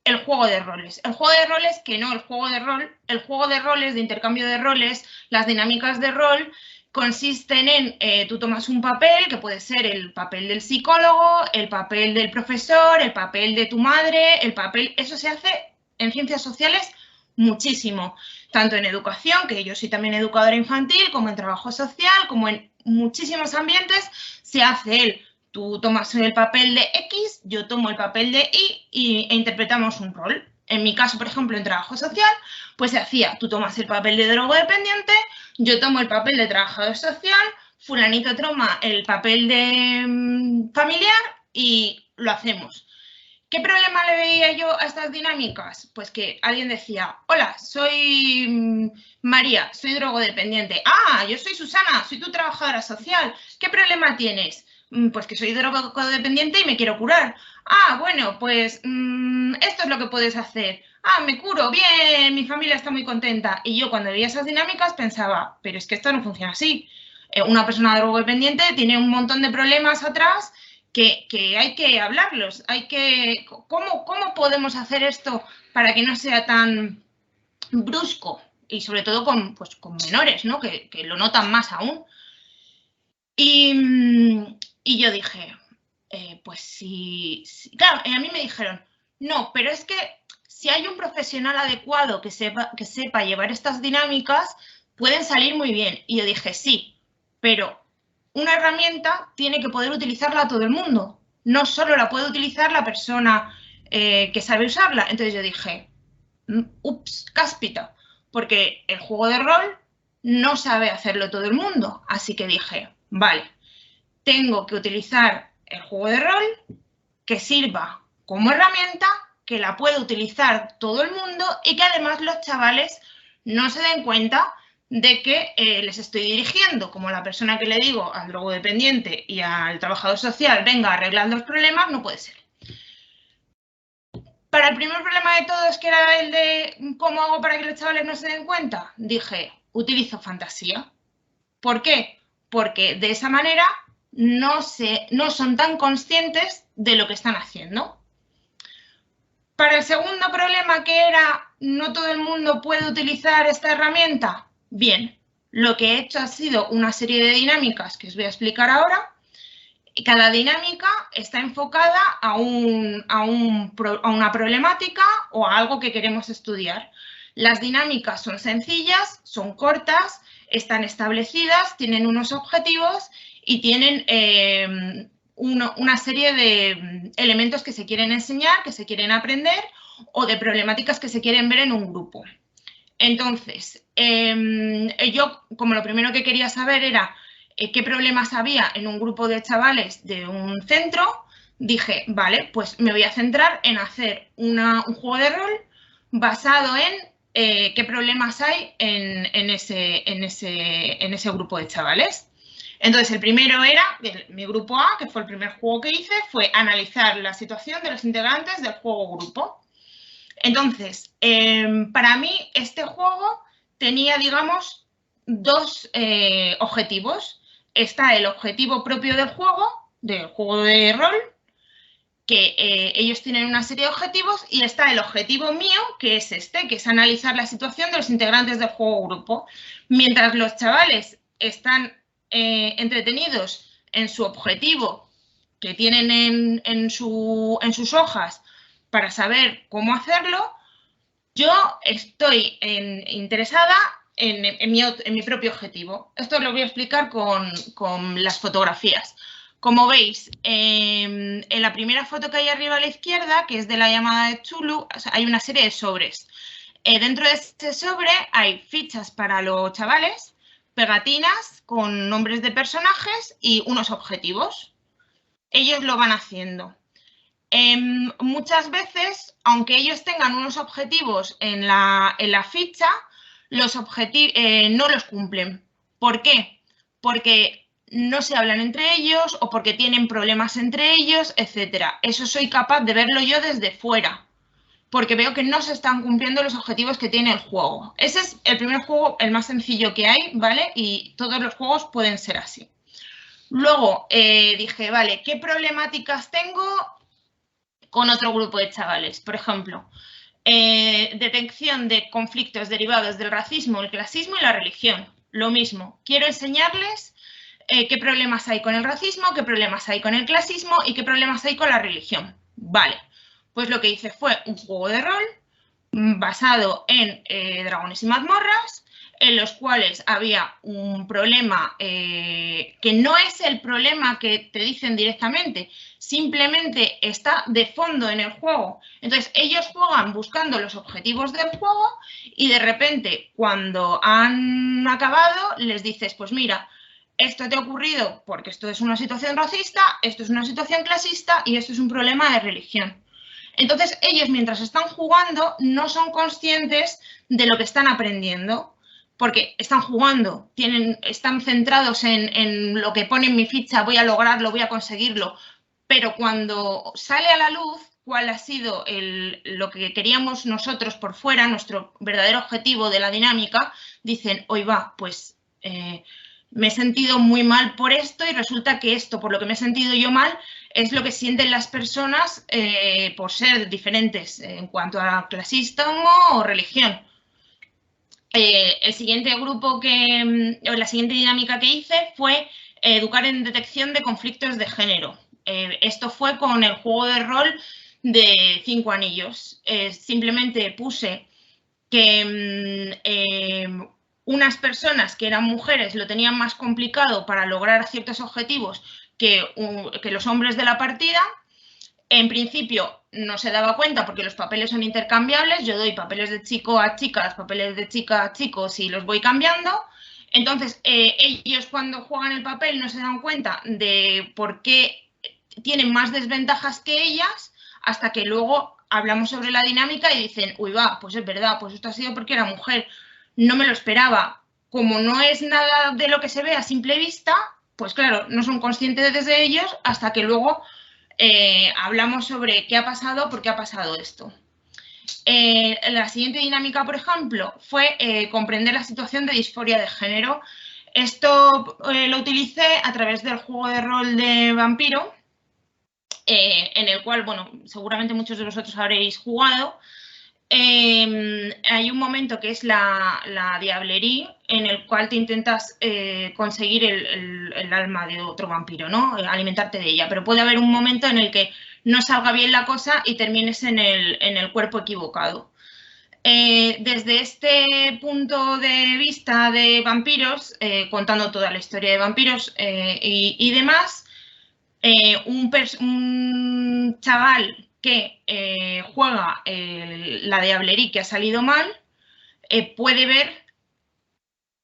El juego de roles. El juego de roles que no, el juego de roles, de intercambio de roles, las dinámicas de rol consisten en, tú tomas un papel, que puede ser el papel del psicólogo, el papel del profesor, el papel de tu madre, el papel, eso se hace en ciencias sociales muchísimo, tanto en educación, que yo soy también educadora infantil, como en trabajo social, como en muchísimos ambientes, se hace tú tomas el papel de X, yo tomo el papel de Y e interpretamos un rol. En mi caso, por ejemplo, en trabajo social, pues se hacía, tú tomas el papel de drogodependiente, yo tomo el papel de trabajador social, fulanito toma el papel de familiar y lo hacemos. ¿Qué problema le veía yo a estas dinámicas? Pues que alguien decía, hola, soy María, soy drogodependiente. Ah, yo soy Susana, soy tu trabajadora social. ¿Qué problema tienes? Pues que soy drogodependiente y me quiero curar. Ah, bueno, pues esto es lo que puedes hacer. Ah, me curo, bien, mi familia está muy contenta. Y yo cuando veía esas dinámicas pensaba, pero es que esto no funciona así. Una persona drogodependiente tiene un montón de problemas atrás que hay que hablarlos. ¿Cómo podemos hacer esto para que no sea tan brusco? Y sobre todo con menores, ¿no? Que lo notan más aún. Y yo dije, pues sí, claro, a mí me dijeron, no, pero es que si hay un profesional adecuado que sepa llevar estas dinámicas, pueden salir muy bien. Y yo dije, sí, pero una herramienta tiene que poder utilizarla todo el mundo. No solo la puede utilizar la persona que sabe usarla. Entonces yo dije, ups, cáspita, porque el juego de rol no sabe hacerlo todo el mundo. Así que dije, vale, tengo que utilizar el juego de rol que sirva como herramienta, que la pueda utilizar todo el mundo y que además los chavales no se den cuenta de que les estoy dirigiendo, como la persona que le digo al drogodependiente y al trabajador social, venga, arreglad los problemas, no puede ser. Para el primer problema de todos, que era el de cómo hago para que los chavales no se den cuenta, dije, utilizo fantasía. ¿Por qué? Porque de esa manera no son tan conscientes de lo que están haciendo. Para el segundo problema, que era no todo el mundo puede utilizar esta herramienta, bien, lo que he hecho ha sido una serie de dinámicas que os voy a explicar ahora. Y cada dinámica está enfocada a una problemática o a algo que queremos estudiar. Las dinámicas son sencillas, son cortas, están establecidas, tienen unos objetivos y tienen una serie de elementos que se quieren enseñar, que se quieren aprender o de problemáticas que se quieren ver en un grupo. Entonces, yo como lo primero que quería saber era qué problemas había en un grupo de chavales de un centro, dije, vale, pues me voy a centrar en hacer un juego de rol basado en qué problemas hay en ese grupo de chavales. Entonces, el primero era, mi grupo A, que fue el primer juego que hice, fue analizar la situación de los integrantes del juego grupo. Entonces, para mí, este juego tenía, digamos, dos objetivos. Está el objetivo propio del juego de rol, que ellos tienen una serie de objetivos, y está el objetivo mío, que es este, que es analizar la situación de los integrantes del juego grupo. Mientras los chavales están entretenidos en su objetivo que tienen en sus hojas para saber cómo hacerlo, yo estoy interesada en mi propio objetivo. Esto lo voy a explicar con las fotografías. Como veis, en la primera foto que hay arriba a la izquierda, que es de la llamada de Cthulhu, hay una serie de sobres. Dentro de este sobre hay fichas para los chavales, pegatinas con nombres de personajes y unos objetivos. Ellos lo van haciendo. Muchas veces, aunque ellos tengan unos objetivos en la ficha, los objetivos no los cumplen. ¿Por qué? Porque no se hablan entre ellos o porque tienen problemas entre ellos, etc. Eso soy capaz de verlo yo desde fuera, porque veo que no se están cumpliendo los objetivos que tiene el juego. Ese es el primer juego, el más sencillo que hay, ¿vale? Y todos los juegos pueden ser así. Luego dije, vale, ¿qué problemáticas tengo con otro grupo de chavales? Por ejemplo, detección de conflictos derivados del racismo, el clasismo y la religión. Lo mismo, quiero enseñarles qué problemas hay con el racismo, qué problemas hay con el clasismo y qué problemas hay con la religión. Vale, pues lo que hice fue un juego de rol basado en dragones y mazmorras, en los cuales había un problema que no es el problema que te dicen directamente, simplemente está de fondo en el juego. Entonces, ellos juegan buscando los objetivos del juego y de repente, cuando han acabado, les dices, pues mira, esto te ha ocurrido porque esto es una situación racista, esto es una situación clasista y esto es un problema de religión. Entonces, ellos, mientras están jugando, no son conscientes de lo que están aprendiendo, porque están jugando, están centrados en lo que pone en mi ficha, voy a lograrlo, voy a conseguirlo, pero cuando sale a la luz cuál ha sido lo que queríamos nosotros por fuera, nuestro verdadero objetivo de la dinámica, dicen, hoy va, pues me he sentido muy mal por esto y resulta que esto, por lo que me he sentido yo mal, es lo que sienten las personas por ser diferentes en cuanto a clasismo o religión. El siguiente grupo la siguiente dinámica que hice fue educar en detección de conflictos de género. Esto fue con el juego de rol de 5 anillos. Simplemente puse que unas personas que eran mujeres lo tenían más complicado para lograr ciertos objetivos que los hombres de la partida. En principio no se daba cuenta porque los papeles son intercambiables. Yo doy papeles de chico a chica, los papeles de chica a chicos y los voy cambiando. Entonces, ellos cuando juegan el papel no se dan cuenta de por qué tienen más desventajas que ellas, hasta que luego hablamos sobre la dinámica y dicen, uy, va, pues es verdad, pues esto ha sido porque era mujer. No me lo esperaba. Como no es nada de lo que se ve a simple vista, pues claro, no son conscientes desde ellos hasta que luego hablamos sobre qué ha pasado, por qué ha pasado esto. La siguiente dinámica, por ejemplo, fue comprender la situación de disforia de género. Esto lo utilicé a través del juego de rol de vampiro, en el cual, bueno, seguramente muchos de vosotros habréis jugado. Hay un momento que es la diablería, en el cual te intentas conseguir el alma de otro vampiro, ¿no? Alimentarte de ella, pero puede haber un momento en el que no salga bien la cosa y termines en el cuerpo equivocado. Desde este punto de vista de vampiros, contando toda la historia de vampiros y demás, un chaval que juega la diablería que ha salido mal, puede ver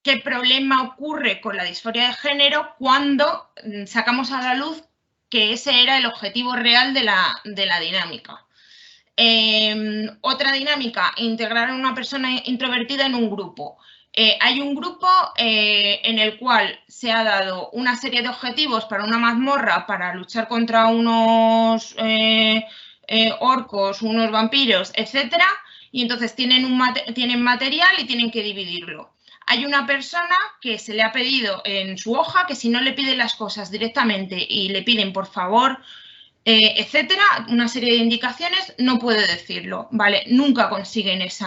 qué problema ocurre con la disforia de género cuando sacamos a la luz que ese era el objetivo real de la dinámica. Otra dinámica, integrar a una persona introvertida en un grupo. Hay un grupo en el cual se ha dado una serie de objetivos para una mazmorra para luchar contra unos orcos, unos vampiros, etcétera, y entonces tienen material y tienen que dividirlo. Hay una persona que se le ha pedido en su hoja que si no le piden las cosas directamente y le piden por favor, etcétera, una serie de indicaciones, no puede decirlo, ¿vale? Nunca consiguen ese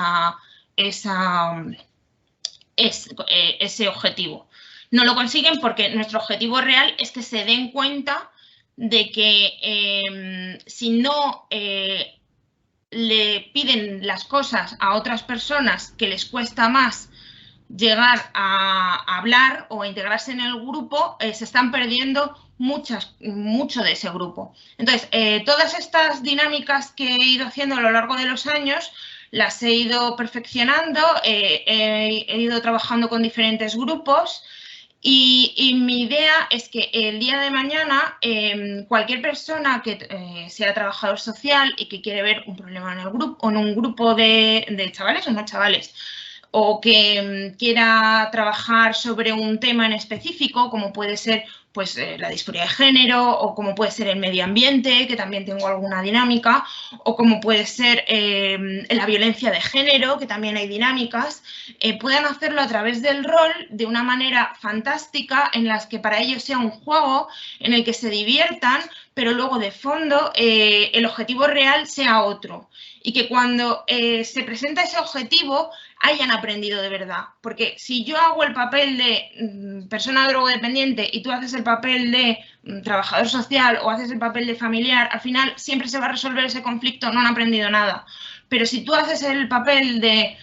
objetivo. No lo consiguen porque nuestro objetivo real es que se den cuenta de que si no le piden las cosas a otras personas que les cuesta más llegar a hablar o a integrarse en el grupo, se están perdiendo mucho de ese grupo. Entonces, todas estas dinámicas que he ido haciendo a lo largo de los años las he ido perfeccionando, he ido trabajando con diferentes grupos y mi idea es que el día de mañana cualquier persona que sea trabajador social y que quiere ver un problema en el grupo o en un grupo de chavales o no chavales, o que quiera trabajar sobre un tema en específico, como puede ser pues, la disforia de género, o como puede ser el medio ambiente, que también tengo alguna dinámica, o como puede ser la violencia de género, que también hay dinámicas, puedan hacerlo a través del rol de una manera fantástica en las que para ellos sea un juego en el que se diviertan, pero luego de fondo el objetivo real sea otro. Y que cuando se presenta ese objetivo hayan aprendido de verdad. Porque si yo hago el papel de persona drogodependiente y tú haces el papel de trabajador social o haces el papel de familiar, al final siempre se va a resolver ese conflicto, no han aprendido nada. Pero si tú haces el papel de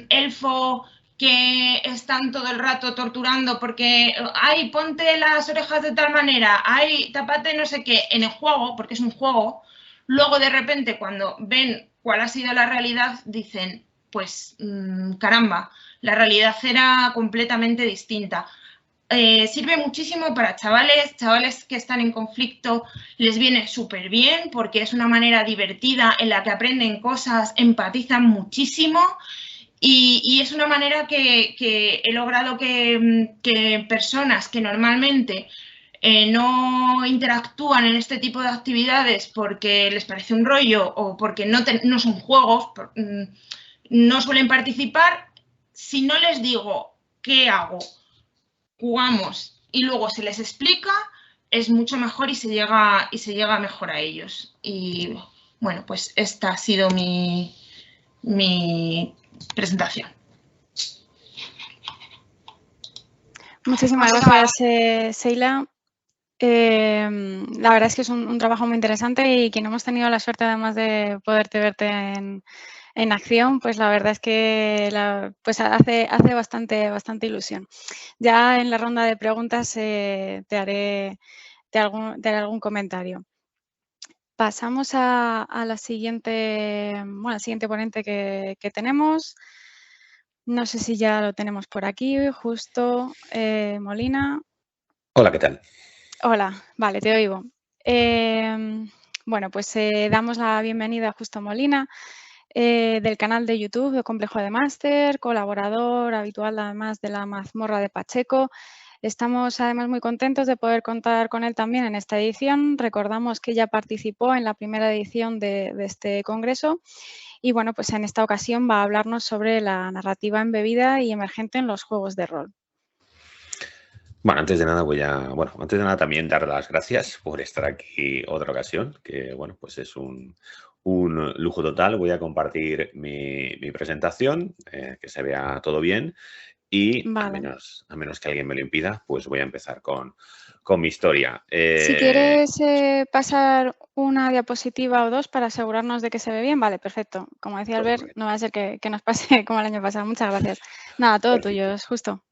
elfo que están todo el rato torturando porque, ay, ponte las orejas de tal manera, ay, tapate no sé qué, en el juego, porque es un juego, luego de repente cuando ven cuál ha sido la realidad, dicen, pues caramba, la realidad era completamente distinta. Sirve muchísimo para chavales que están en conflicto, les viene súper bien porque es una manera divertida en la que aprenden cosas, empatizan muchísimo y es una manera que he logrado que personas que normalmente no interactúan en este tipo de actividades porque les parece un rollo o porque no son juegos, no suelen participar. Si no les digo qué hago, jugamos y luego se les explica, es mucho mejor y se llega mejor a ellos. Y bueno, pues esta ha sido mi presentación. Muchísimas gracias, Sheila. La verdad es que es un trabajo muy interesante y quien hemos tenido la suerte además de poderte verte en acción, pues la verdad es que pues hace bastante ilusión. Ya en la ronda de preguntas te haré algún comentario. Pasamos a la siguiente, al siguiente ponente que tenemos. No sé si ya lo tenemos por aquí, justo. Molina. Hola, ¿qué tal? Hola, vale, te oigo. Bueno, pues damos la bienvenida a Justo Molina, del canal de YouTube de Complejo de Máster, colaborador habitual además de la mazmorra de Pacheco. Estamos además muy contentos de poder contar con él también en esta edición. Recordamos que ya participó en la primera edición de este congreso y bueno, pues en esta ocasión va a hablarnos sobre la narrativa embebida y emergente en los juegos de rol. Bueno, antes de nada también dar las gracias por estar aquí otra ocasión, que bueno, pues es un lujo total. Voy a compartir mi presentación, que se vea todo bien y vale. a menos que alguien me lo impida, pues voy a empezar con mi historia. Si quieres pasar una diapositiva o dos para asegurarnos de que se ve bien, vale, perfecto. Como decía Albert, no va a ser que nos pase como el año pasado. Muchas gracias. Nada, todo tuyo, es justo.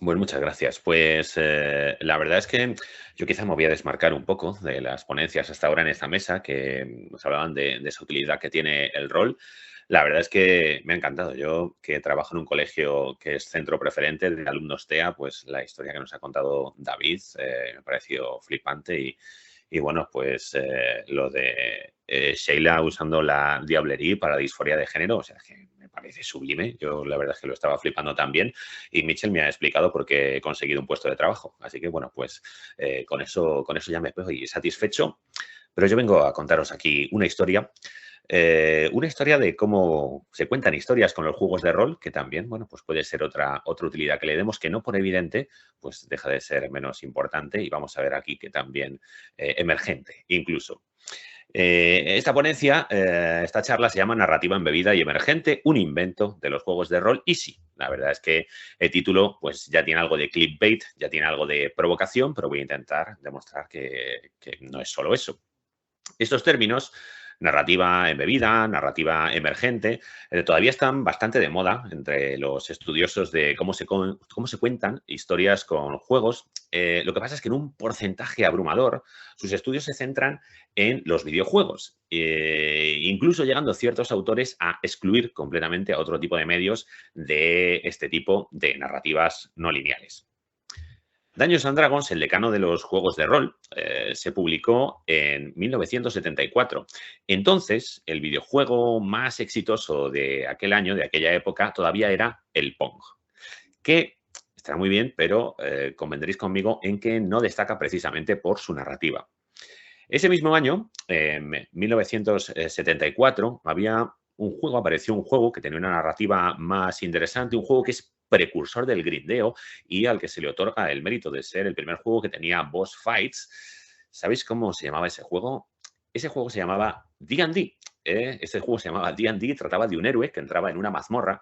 Bueno, muchas gracias. Pues la verdad es que yo quizá me voy a desmarcar un poco de las ponencias hasta ahora en esta mesa que nos hablaban de esa utilidad que tiene el rol. La verdad es que me ha encantado. Yo, que trabajo en un colegio que es centro preferente de alumnos TEA, pues la historia que nos ha contado David me ha parecido flipante y bueno, pues lo de Sheila usando la diablerie para disforia de género, o sea, que me parece sublime. Yo la verdad es que lo estaba flipando también y Mitchell me ha explicado por qué he conseguido un puesto de trabajo. Así que, bueno, pues con eso ya me estoy satisfecho. Pero yo vengo a contaros aquí una historia de cómo se cuentan historias con los juegos de rol, que también, bueno, pues puede ser otra utilidad que le demos, que no por evidente, pues deja de ser menos importante y vamos a ver aquí que también emergente, incluso. Esta ponencia, esta charla se llama Narrativa embebida y emergente, un invento de los juegos de rol. Y sí, la verdad es que el título pues ya tiene algo de clickbait, ya tiene algo de provocación, pero voy a intentar demostrar que no es solo eso. Estos términos, narrativa embebida, narrativa emergente, todavía están bastante de moda entre los estudiosos de cómo se cuentan historias con juegos. Lo que pasa es que en un porcentaje abrumador sus estudios se centran en los videojuegos, incluso llegando ciertos autores a excluir completamente a otro tipo de medios de este tipo de narrativas no lineales. Dungeons & Dragons, el decano de los juegos de rol, se publicó en 1974. Entonces, el videojuego más exitoso de aquel año, de aquella época, todavía era el Pong, que está muy bien, pero convendréis conmigo en que no destaca precisamente por su narrativa. Ese mismo año, en 1974, apareció un juego que tenía una narrativa más interesante, un juego que es precursor del grindeo y al que se le otorga el mérito de ser el primer juego que tenía boss fights. ¿Sabéis cómo se llamaba ese juego? Ese juego se llamaba D&D. Este juego se llamaba D&D, trataba de un héroe que entraba en una mazmorra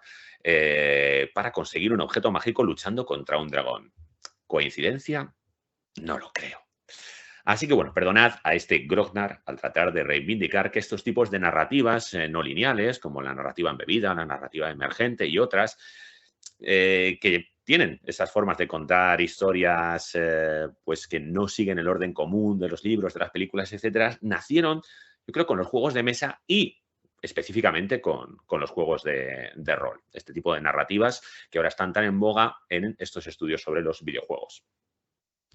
para conseguir un objeto mágico luchando contra un dragón. ¿Coincidencia? No lo creo. Así que, bueno, perdonad a este Grognar al tratar de reivindicar que estos tipos de narrativas no lineales, como la narrativa embebida, la narrativa emergente y otras, que tienen esas formas de contar historias pues que no siguen el orden común de los libros, de las películas, etcétera, nacieron, yo creo, con los juegos de mesa y específicamente con los juegos de rol. Este tipo de narrativas que ahora están tan en boga en estos estudios sobre los videojuegos.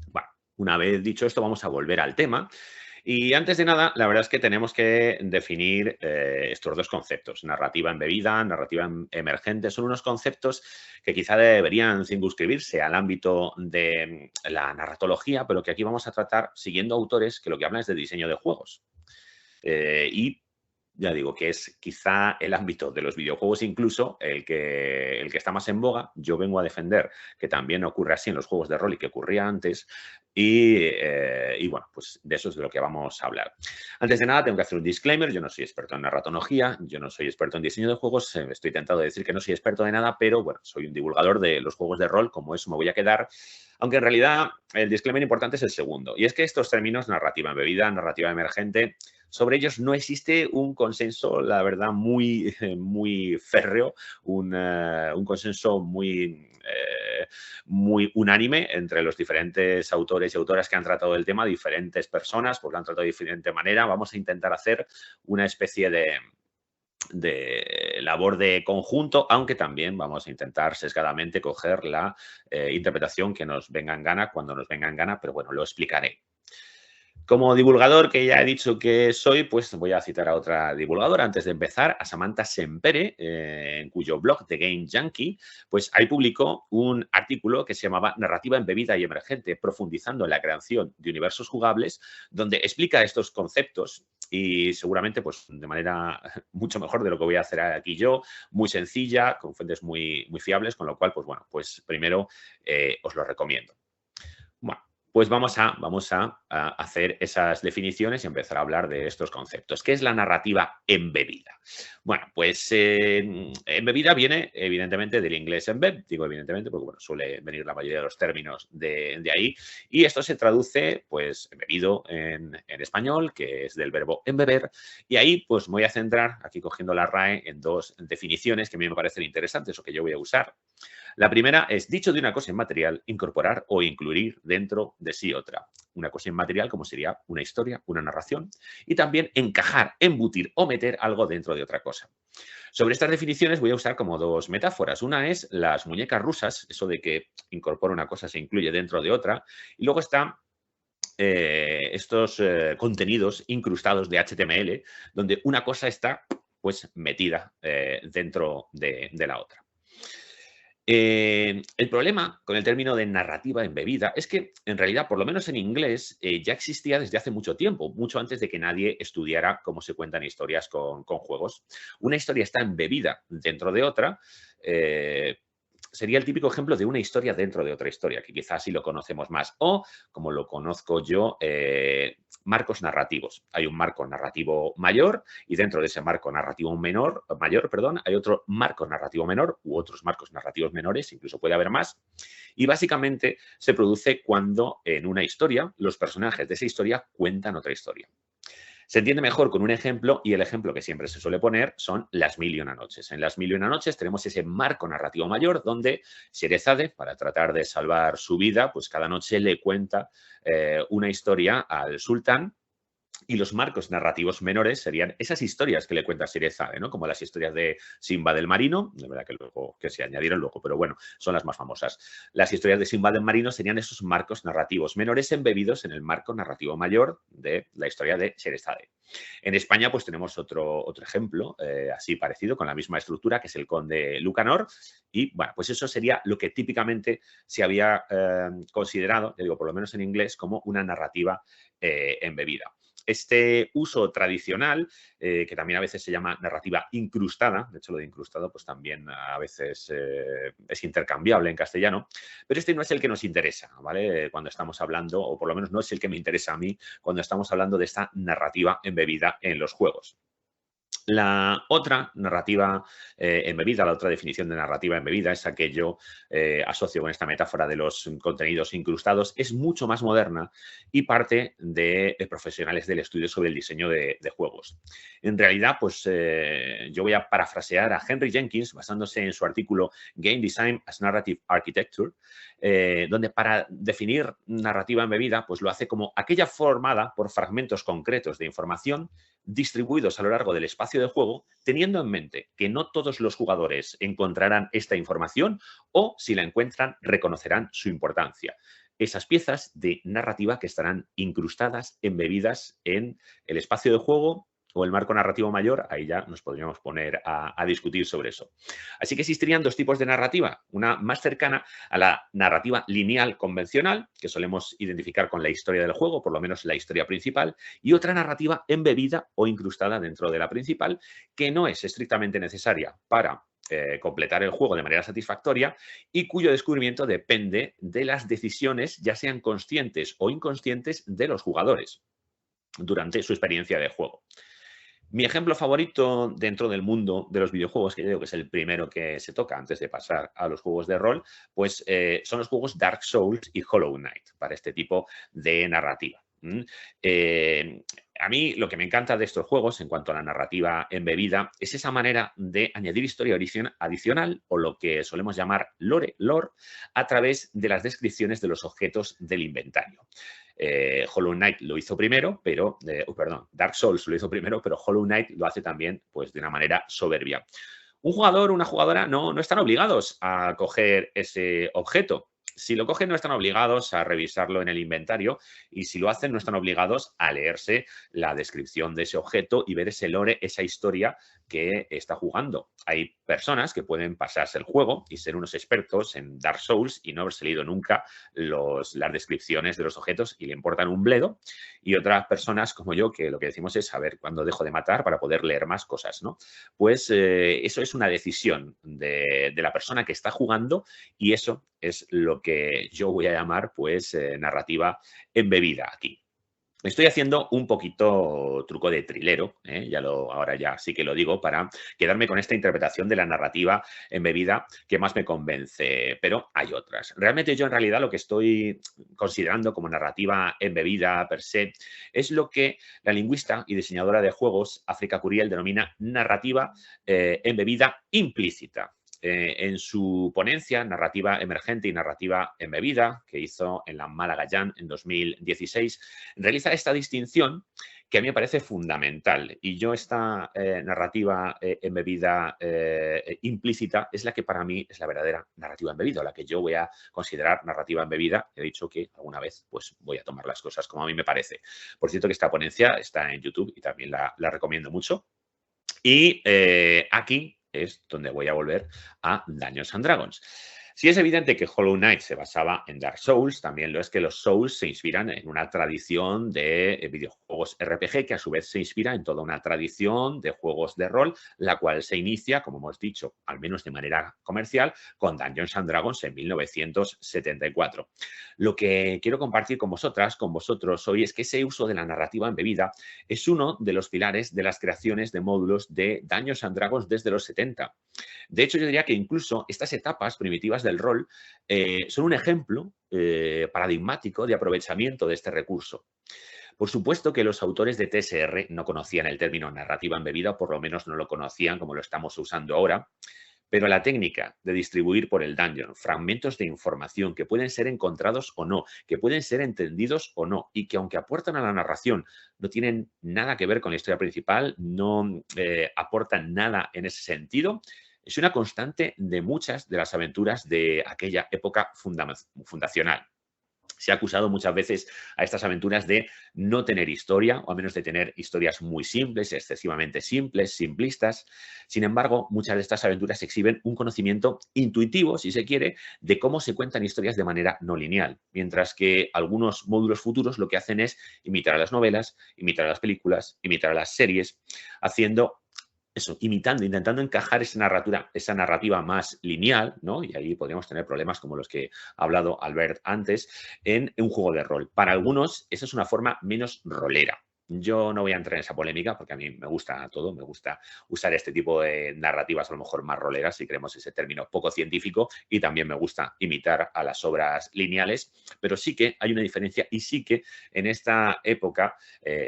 Bueno, una vez dicho esto, vamos a volver al tema. Y antes de nada, la verdad es que tenemos que definir estos dos conceptos, narrativa embebida, narrativa emergente. Son unos conceptos que quizá deberían circunscribirse al ámbito de la narratología, pero que aquí vamos a tratar siguiendo autores que lo que hablan es de diseño de juegos. Y ya digo que es quizá el ámbito de los videojuegos incluso el que está más en boga. Yo vengo a defender que también ocurre así en los juegos de rol y que ocurría antes. Y bueno, pues de eso es de lo que vamos a hablar. Antes de nada, tengo que hacer un disclaimer. Yo no soy experto en narratología, yo no soy experto en diseño de juegos. Estoy tentado de decir que no soy experto de nada, pero bueno, soy un divulgador de los juegos de rol, como eso me voy a quedar. Aunque en realidad el disclaimer importante es el segundo. Y es que estos términos, narrativa embebida, narrativa emergente, sobre ellos no existe un consenso, la verdad, muy férreo, un consenso muy unánime entre los diferentes autores y autoras que han tratado el tema, diferentes personas, porque lo han tratado de diferente manera. Vamos a intentar hacer una especie de labor de conjunto, aunque también vamos a intentar sesgadamente coger la interpretación que nos venga en gana cuando nos venga en gana, pero bueno, lo explicaré. Como divulgador que ya he dicho que soy, pues voy a citar a otra divulgadora antes de empezar, a Samantha Sempere, en cuyo blog The Game Junkie, pues ahí publicó un artículo que se llamaba Narrativa embebida y emergente, profundizando en la creación de universos jugables, donde explica estos conceptos y seguramente pues de manera mucho mejor de lo que voy a hacer aquí yo, muy sencilla, con fuentes muy fiables, con lo cual, pues bueno, pues primero os lo recomiendo. Bueno, pues vamos a hacer esas definiciones y empezar a hablar de estos conceptos. ¿Qué es la narrativa embebida? Bueno, pues embebida viene evidentemente del inglés embed, digo evidentemente porque bueno, suele venir la mayoría de los términos de ahí, y esto se traduce pues embebido en español, que es del verbo embeber, y ahí pues me voy a centrar, aquí cogiendo la RAE, en dos definiciones que a mí me parecen interesantes o que yo voy a usar. La primera es, dicho de una cosa inmaterial, incorporar o incluir dentro de sí otra. Una cosa inmaterial como sería una historia, una narración, y también encajar, embutir o meter algo dentro de otra cosa. Sobre estas definiciones voy a usar como dos metáforas. Una es las muñecas rusas, eso de que incorpora una cosa, se incluye dentro de otra, y luego está estos contenidos incrustados de HTML, donde una cosa está pues metida dentro de la otra. El problema con el término de narrativa embebida es que, en realidad, por lo menos en inglés, ya existía desde hace mucho tiempo, mucho antes de que nadie estudiara cómo se cuentan historias con juegos. Una historia está embebida dentro de otra. Sería el típico ejemplo de una historia dentro de otra historia, que quizás sí lo conocemos más. O, como lo conozco yo, marcos narrativos. Hay un marco narrativo mayor y dentro de ese marco narrativo mayor, hay otro marco narrativo menor u otros marcos narrativos menores, incluso puede haber más. Y básicamente se produce cuando en una historia los personajes de esa historia cuentan otra historia. Se entiende mejor con un ejemplo y el ejemplo que siempre se suele poner son Las Mil y Una Noches. En Las Mil y Una Noches tenemos ese marco narrativo mayor donde Sherezade, para tratar de salvar su vida, pues cada noche le cuenta una historia al sultán. Y los marcos narrativos menores serían esas historias que le cuenta Sherezade, ¿no? Como las historias de Simba del Marino, de verdad que se añadieron luego, pero bueno, son las más famosas. Las historias de Simba del Marino serían esos marcos narrativos menores embebidos en el marco narrativo mayor de la historia de Sherezade. En España, pues tenemos otro ejemplo así parecido, con la misma estructura, que es el Conde Lucanor. Y, bueno, pues eso sería lo que típicamente se había considerado, yo digo, por lo menos en inglés, como una narrativa embebida. Este uso tradicional, que también a veces se llama narrativa incrustada, de hecho lo de incrustado pues también a veces es intercambiable en castellano, pero este no es el que nos interesa, ¿vale? Cuando estamos hablando, o por lo menos no es el que me interesa a mí, cuando estamos hablando de esta narrativa embebida en los juegos. La otra narrativa embebida, la otra definición de narrativa embebida, esa que yo asocio con esta metáfora de los contenidos incrustados, es mucho más moderna y parte de profesionales del estudio sobre el diseño de juegos. En realidad, pues yo voy a parafrasear a Henry Jenkins basándose en su artículo Game Design as Narrative Architecture, donde para definir narrativa embebida, pues lo hace como aquella formada por fragmentos concretos de información distribuidos a lo largo del espacio de juego, teniendo en mente que no todos los jugadores encontrarán esta información o, si la encuentran, reconocerán su importancia. Esas piezas de narrativa que estarán incrustadas, embebidas en el espacio de juego o el marco narrativo mayor, ahí ya nos podríamos poner a discutir sobre eso. Así que existirían dos tipos de narrativa, una más cercana a la narrativa lineal convencional, que solemos identificar con la historia del juego, por lo menos la historia principal, y otra narrativa embebida o incrustada dentro de la principal, que no es estrictamente necesaria para completar el juego de manera satisfactoria y cuyo descubrimiento depende de las decisiones, ya sean conscientes o inconscientes, de los jugadores durante su experiencia de juego. Mi ejemplo favorito dentro del mundo de los videojuegos, que yo digo que es el primero que se toca antes de pasar a los juegos de rol, pues son los juegos Dark Souls y Hollow Knight para este tipo de narrativa. A mí lo que me encanta de estos juegos en cuanto a la narrativa embebida es esa manera de añadir historia adicional o lo que solemos llamar lore a través de las descripciones de los objetos del inventario. Hollow Knight lo hizo primero, pero, Dark Souls lo hizo primero, pero Hollow Knight lo hace también pues, de una manera soberbia. Un jugador o una jugadora no están obligados a coger ese objeto. Si lo cogen, no están obligados a revisarlo en el inventario y si lo hacen, no están obligados a leerse la descripción de ese objeto y ver ese lore, esa historia que está jugando. Hay personas que pueden pasarse el juego y ser unos expertos en Dark Souls y no haberse leído nunca las descripciones de los objetos y le importan un bledo. Y otras personas como yo que lo que decimos es saber cuándo dejo de matar para poder leer más cosas, ¿no? Pues eso es una decisión de la persona que está jugando y eso es lo que yo voy a llamar pues narrativa embebida aquí. Estoy haciendo un poquito truco de trilero, ahora ya sí que lo digo, para quedarme con esta interpretación de la narrativa embebida que más me convence, pero hay otras. Realmente yo en realidad lo que estoy considerando como narrativa embebida per se es lo que la lingüista y diseñadora de juegos África Curiel denomina narrativa embebida implícita. En su ponencia Narrativa Emergente y Narrativa Embebida, que hizo en la Málaga Jam en 2016, realiza esta distinción que a mí me parece fundamental. Y yo esta narrativa embebida implícita es la que para mí es la verdadera narrativa embebida, o la que yo voy a considerar narrativa embebida. He dicho que alguna vez pues voy a tomar las cosas como a mí me parece. Por cierto que esta ponencia está en YouTube y también la recomiendo mucho. Y aquí es donde voy a volver a Dungeons and Dragons. Si es evidente que Hollow Knight se basaba en Dark Souls, también lo es que los Souls se inspiran en una tradición de videojuegos RPG que a su vez se inspira en toda una tradición de juegos de rol, la cual se inicia, como hemos dicho, al menos de manera comercial, con Dungeons and Dragons en 1974. Lo que quiero compartir con vosotros hoy es que ese uso de la narrativa embebida es uno de los pilares de las creaciones de módulos de Dungeons and Dragons desde los 70. De hecho, yo diría que incluso estas etapas primitivas del rol son un ejemplo paradigmático de aprovechamiento de este recurso. Por supuesto que los autores de TSR no conocían el término narrativa embebida, o por lo menos no lo conocían como lo estamos usando ahora, pero la técnica de distribuir por el dungeon fragmentos de información que pueden ser encontrados o no, que pueden ser entendidos o no, y que aunque aportan a la narración, no tienen nada que ver con la historia principal, no aportan nada en ese sentido, es una constante de muchas de las aventuras de aquella época fundacional. Se ha acusado muchas veces a estas aventuras de no tener historia, o a menos de tener historias muy simples, excesivamente simples, simplistas. Sin embargo, muchas de estas aventuras exhiben un conocimiento intuitivo, si se quiere, de cómo se cuentan historias de manera no lineal, mientras que algunos módulos futuros lo que hacen es imitar a las novelas, imitar a las películas, imitar a las series, haciendo eso, intentando encajar esa narrativa más lineal, ¿no? Y ahí podríamos tener problemas como los que ha hablado Albert antes, en un juego de rol. Para algunos, esa es una forma menos rolera. Yo no voy a entrar en esa polémica porque a mí me gusta todo, me gusta usar este tipo de narrativas a lo mejor más roleras, si queremos ese término poco científico, y también me gusta imitar a las obras lineales, pero sí que hay una diferencia y sí que en esta época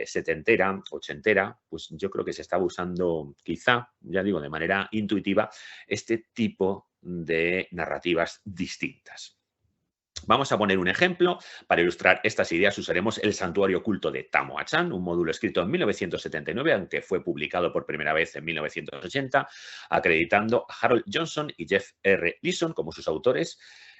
setentera, ochentera, pues yo creo que se estaba usando quizá, ya digo, de manera intuitiva, este tipo de narrativas distintas. Vamos a poner un ejemplo. Para ilustrar estas ideas usaremos el Santuario Oculto de Tamoachan, un módulo escrito en 1979, aunque fue publicado por primera vez en 1980, acreditando a Harold Johnson y Jeff R. Leeson como sus autores.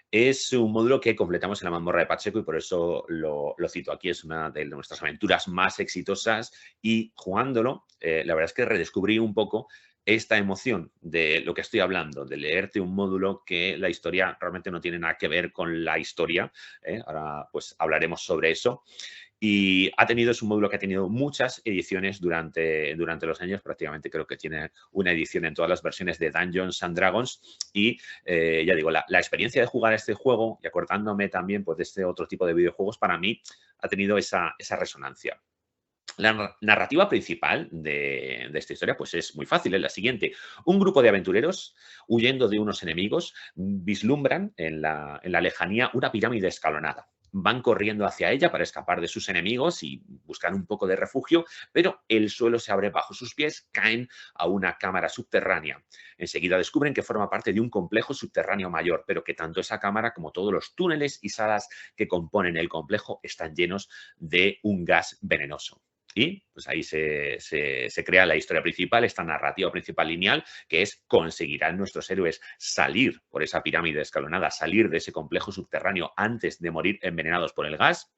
Es un módulo que completamos en la mazmorra de Pacheco y por eso lo cito aquí. Es una de nuestras aventuras más exitosas y jugándolo, la verdad es que redescubrí un poco esta emoción de lo que estoy hablando, de leerte un módulo que la historia realmente no tiene nada que ver con la historia. Ahora pues hablaremos sobre eso. Y es un módulo que ha tenido muchas ediciones durante los años, prácticamente creo que tiene una edición en todas las versiones de Dungeons and Dragons y ya digo, la experiencia de jugar a este juego y acordándome también pues, de este otro tipo de videojuegos, para mí ha tenido esa resonancia. La narrativa principal de esta historia pues es muy fácil, es la siguiente. Un grupo de aventureros huyendo de unos enemigos vislumbran en la lejanía una pirámide escalonada. Van corriendo hacia ella para escapar de sus enemigos y buscar un poco de refugio, pero el suelo se abre bajo sus pies, caen a una cámara subterránea. Enseguida descubren que forma parte de un complejo subterráneo mayor, pero que tanto esa cámara como todos los túneles y salas que componen el complejo están llenos de un gas venenoso. Y pues ahí se crea la historia principal, esta narrativa principal lineal, que es conseguirán nuestros héroes salir por esa pirámide escalonada, salir de ese complejo subterráneo antes de morir envenenados por el gas.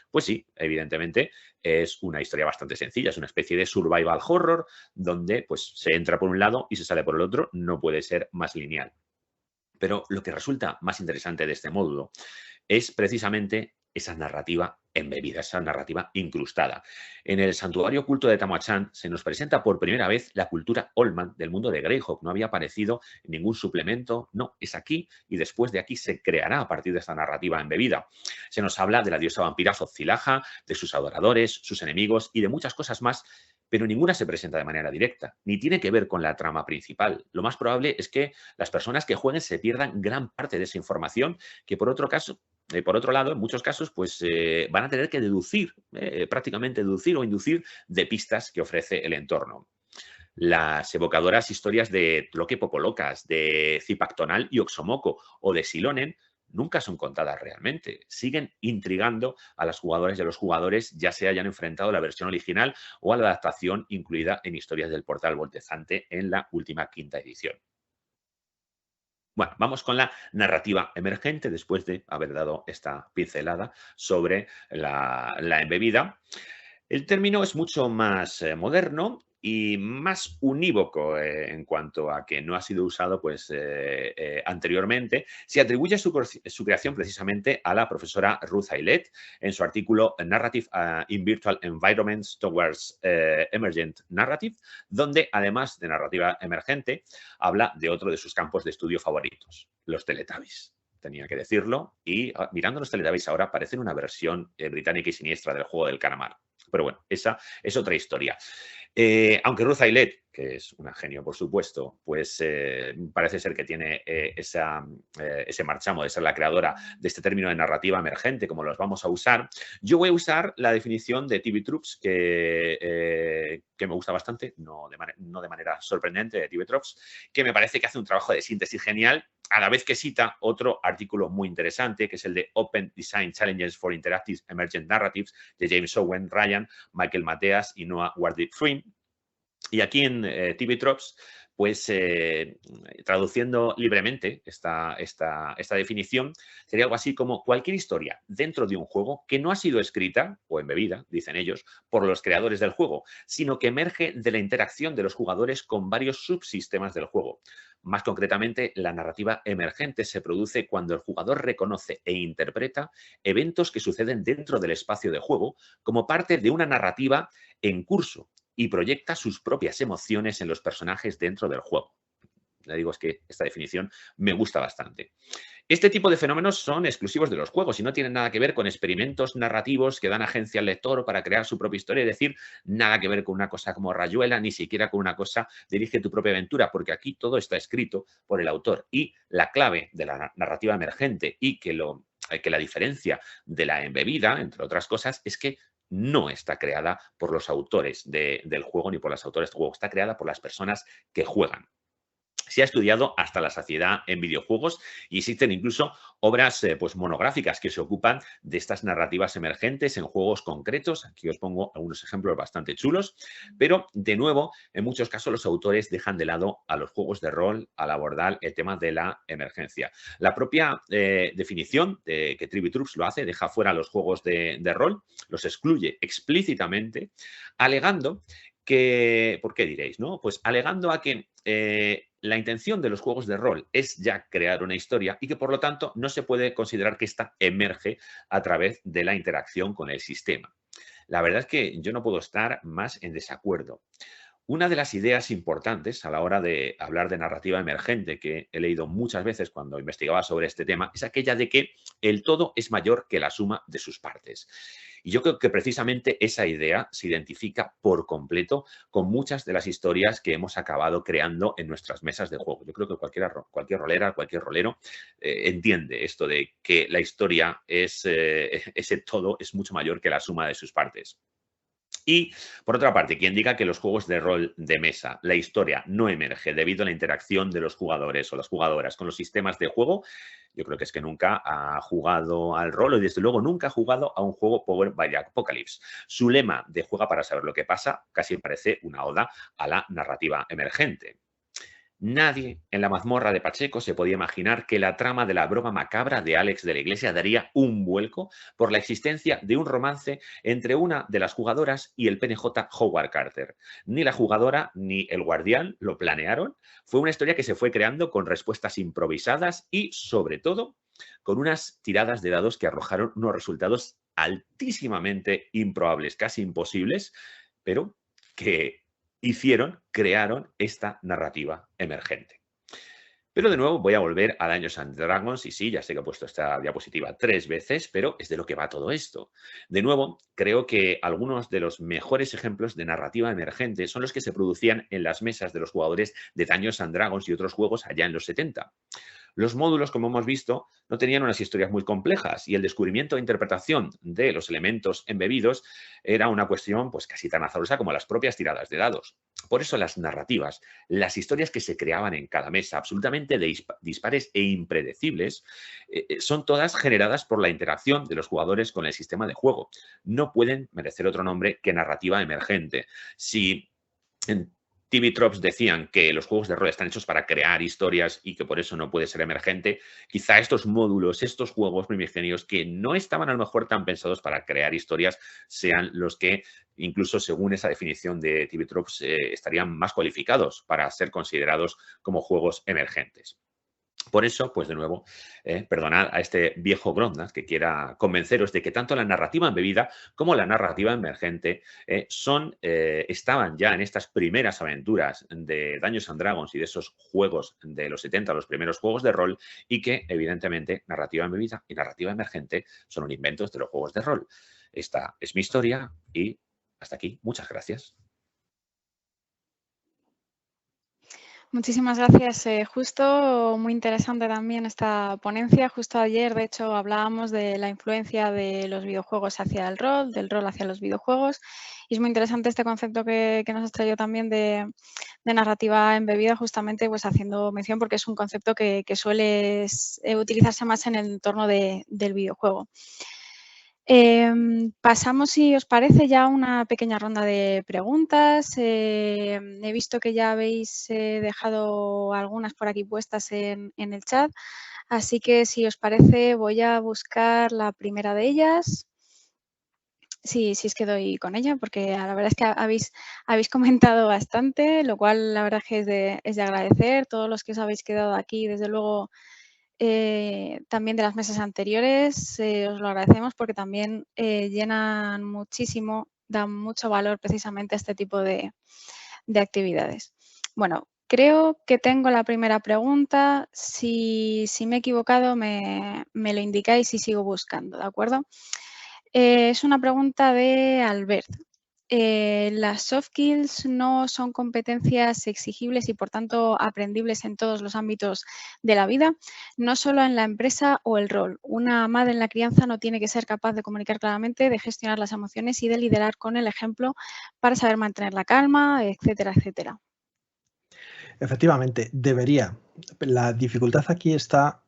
Pues sí, evidentemente es una historia bastante sencilla, es una especie de survival horror donde pues, se entra por un lado y se sale por el otro, no puede ser más lineal. Pero lo que resulta más interesante de este módulo es precisamente esa narrativa embebida, esa narrativa incrustada. En el Santuario Oculto de Tamoachan se nos presenta por primera vez la cultura Oldman del mundo de Greyhawk. No había aparecido en ningún suplemento, no, es aquí y después de aquí se creará a partir de esta narrativa embebida. Se nos habla de la diosa vampira Zotzilaja, de sus adoradores, sus enemigos y de muchas cosas más, pero ninguna se presenta de manera directa, ni tiene que ver con la trama principal. Lo más probable es que las personas que jueguen se pierdan gran parte de esa información que por otro lado, en muchos casos, pues van a tener que deducir, prácticamente deducir o inducir de pistas que ofrece el entorno. Las evocadoras historias de Tloque Popolocas, de Zipactonal y Oxomoco o de Silonen nunca son contadas realmente. Siguen intrigando a las jugadoras y a los jugadores, ya se hayan enfrentado a la versión original o a la adaptación incluida en Historias del Portal Voltezante en la última quinta edición. Bueno, vamos con la narrativa emergente después de haber dado esta pincelada sobre la embebida. El término es mucho más moderno y más unívoco en cuanto a que no ha sido usado pues, anteriormente, se atribuye su creación precisamente a la profesora Ruth Aylett en su artículo Narrative in Virtual Environments Towards Emergent Narrative, donde además de narrativa emergente, habla de otro de sus campos de estudio favoritos, los Teletubbies. Tenía que decirlo, y mirando los Teletubbies ahora parecen una versión británica y siniestra del juego del calamar. Pero bueno, esa es otra historia. Aunque Ruth Aylett, que es una genio, por supuesto, pues parece ser que tiene ese marchamo de ser la creadora de este término de narrativa emergente, como los vamos a usar, yo voy a usar la definición de TV Tropes, que me gusta bastante, no de manera sorprendente, de TV Tropes, que me parece que hace un trabajo de síntesis genial, a la vez que cita otro artículo muy interesante, que es el de Open Design Challenges for Interactive Emergent Narratives, de James Owen Ryan, Michael Mateas y Noah Wardip-Frein. Y aquí en TV Tropes, pues traduciendo libremente esta definición, sería algo así como cualquier historia dentro de un juego que no ha sido escrita o embebida, dicen ellos, por los creadores del juego, sino que emerge de la interacción de los jugadores con varios subsistemas del juego. Más concretamente, la narrativa emergente se produce cuando el jugador reconoce e interpreta eventos que suceden dentro del espacio de juego como parte de una narrativa en curso y proyecta sus propias emociones en los personajes dentro del juego. Le digo, es que esta definición me gusta bastante. Este tipo de fenómenos son exclusivos de los juegos y no tienen nada que ver con experimentos narrativos que dan agencia al lector para crear su propia historia, es decir, nada que ver con una cosa como Rayuela, ni siquiera con una cosa dirige tu propia aventura, porque aquí todo está escrito por el autor. Y la clave de la narrativa emergente y que la diferencia de la embebida, entre otras cosas, es que no está creada por los autores del juego ni por los autores del juego, está creada por las personas que juegan. Se ha estudiado hasta la saciedad en videojuegos y existen incluso obras pues, monográficas que se ocupan de estas narrativas emergentes en juegos concretos. Aquí os pongo algunos ejemplos bastante chulos, pero de nuevo, en muchos casos los autores dejan de lado a los juegos de rol al abordar el tema de la emergencia. La propia definición que TV Tropes lo hace, deja fuera los juegos de rol, los excluye explícitamente, alegando que, ¿por qué diréis? ¿No? Pues alegando a que la intención de los juegos de rol es ya crear una historia y que por lo tanto no se puede considerar que ésta emerge a través de la interacción con el sistema. La verdad es que yo no puedo estar más en desacuerdo. Una de las ideas importantes a la hora de hablar de narrativa emergente que he leído muchas veces cuando investigaba sobre este tema es aquella de que el todo es mayor que la suma de sus partes. Y yo creo que precisamente esa idea se identifica por completo con muchas de las historias que hemos acabado creando en nuestras mesas de juego. Yo creo que cualquier rolera, cualquier rolero entiende esto de que la historia ese todo es mucho mayor que la suma de sus partes. Y, por otra parte, quien diga que los juegos de rol de mesa, la historia no emerge debido a la interacción de los jugadores o las jugadoras con los sistemas de juego, yo creo que es que nunca ha jugado al rol y, desde luego, nunca ha jugado a un juego Power by Apocalypse. Su lema de juega para saber lo que pasa casi parece una oda a la narrativa emergente. Nadie en la mazmorra de Pacheco se podía imaginar que la trama de la broma macabra de Alex de la Iglesia daría un vuelco por la existencia de un romance entre una de las jugadoras y el PNJ Howard Carter. Ni la jugadora ni el guardián lo planearon. Fue una historia que se fue creando con respuestas improvisadas y, sobre todo, con unas tiradas de dados que arrojaron unos resultados altísimamente improbables, casi imposibles, pero que crearon esta narrativa emergente. Pero de nuevo voy a volver a Dungeons & Dragons y sí, ya sé que he puesto esta diapositiva 3 veces, pero es de lo que va todo esto. De nuevo, creo que algunos de los mejores ejemplos de narrativa emergente son los que se producían en las mesas de los jugadores de Dungeons & Dragons y otros juegos allá en los 70. Los módulos, como hemos visto, no tenían unas historias muy complejas y el descubrimiento e interpretación de los elementos embebidos era una cuestión pues, casi tan azarosa como las propias tiradas de dados. Por eso las narrativas, las historias que se creaban en cada mesa, absolutamente dispares e impredecibles, son todas generadas por la interacción de los jugadores con el sistema de juego. No pueden merecer otro nombre que narrativa emergente. Si TV Tropes decían que los juegos de rol están hechos para crear historias y que por eso no puede ser emergente, quizá estos módulos, estos juegos primigenios que no estaban a lo mejor tan pensados para crear historias, sean los que, incluso según esa definición de TV Tropes, estarían más cualificados para ser considerados como juegos emergentes. Por eso, pues de nuevo, perdonad a este viejo Grondnat que quiera convenceros de que tanto la narrativa embebida como la narrativa emergente estaban ya en estas primeras aventuras de Dungeons & Dragons y de esos juegos de los 70, los primeros juegos de rol, y que, evidentemente, narrativa embebida y narrativa emergente son un invento de los juegos de rol. Esta es mi historia y hasta aquí. Muchas gracias. Muchísimas gracias. Justo muy interesante también esta ponencia. Justo ayer, de hecho, hablábamos de la influencia de los videojuegos hacia el rol, del rol hacia los videojuegos. Y es muy interesante este concepto que nos has traído también de narrativa embebida, justamente pues haciendo mención porque es un concepto que suele utilizarse más en el entorno del videojuego. Pasamos, si os parece, ya a una pequeña ronda de preguntas. He visto que ya habéis dejado algunas por aquí puestas en el chat, así que si os parece voy a buscar la primera de ellas. Sí, es que doy con ella, porque la verdad es que habéis comentado bastante, lo cual la verdad es que es de agradecer. Todos los que os habéis quedado aquí, desde luego, también de las mesas anteriores, os lo agradecemos porque también llenan muchísimo, dan mucho valor precisamente a este tipo de actividades. Bueno, creo que tengo la primera pregunta. Si me he equivocado, me lo indicáis y sigo buscando, ¿de acuerdo? Es una pregunta de Albert. Las soft skills no son competencias exigibles y, por tanto, aprendibles en todos los ámbitos de la vida, no solo en la empresa o el rol. Una madre en la crianza no tiene que ser capaz de comunicar claramente, de gestionar las emociones y de liderar con el ejemplo para saber mantener la calma, etcétera, etcétera. Efectivamente, debería. La dificultad aquí está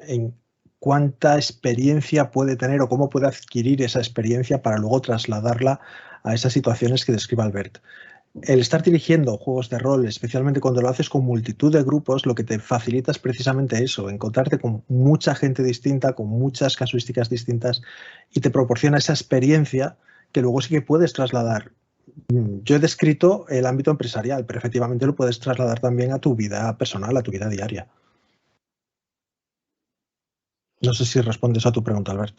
en cuánta experiencia puede tener o cómo puede adquirir esa experiencia para luego trasladarla a esas situaciones que describe Albert. El estar dirigiendo juegos de rol, especialmente cuando lo haces con multitud de grupos, lo que te facilita es precisamente eso, encontrarte con mucha gente distinta, con muchas casuísticas distintas, y te proporciona esa experiencia que luego sí que puedes trasladar. Yo he descrito el ámbito empresarial, pero efectivamente lo puedes trasladar también a tu vida personal, a tu vida diaria. No sé si respondes a tu pregunta, Albert.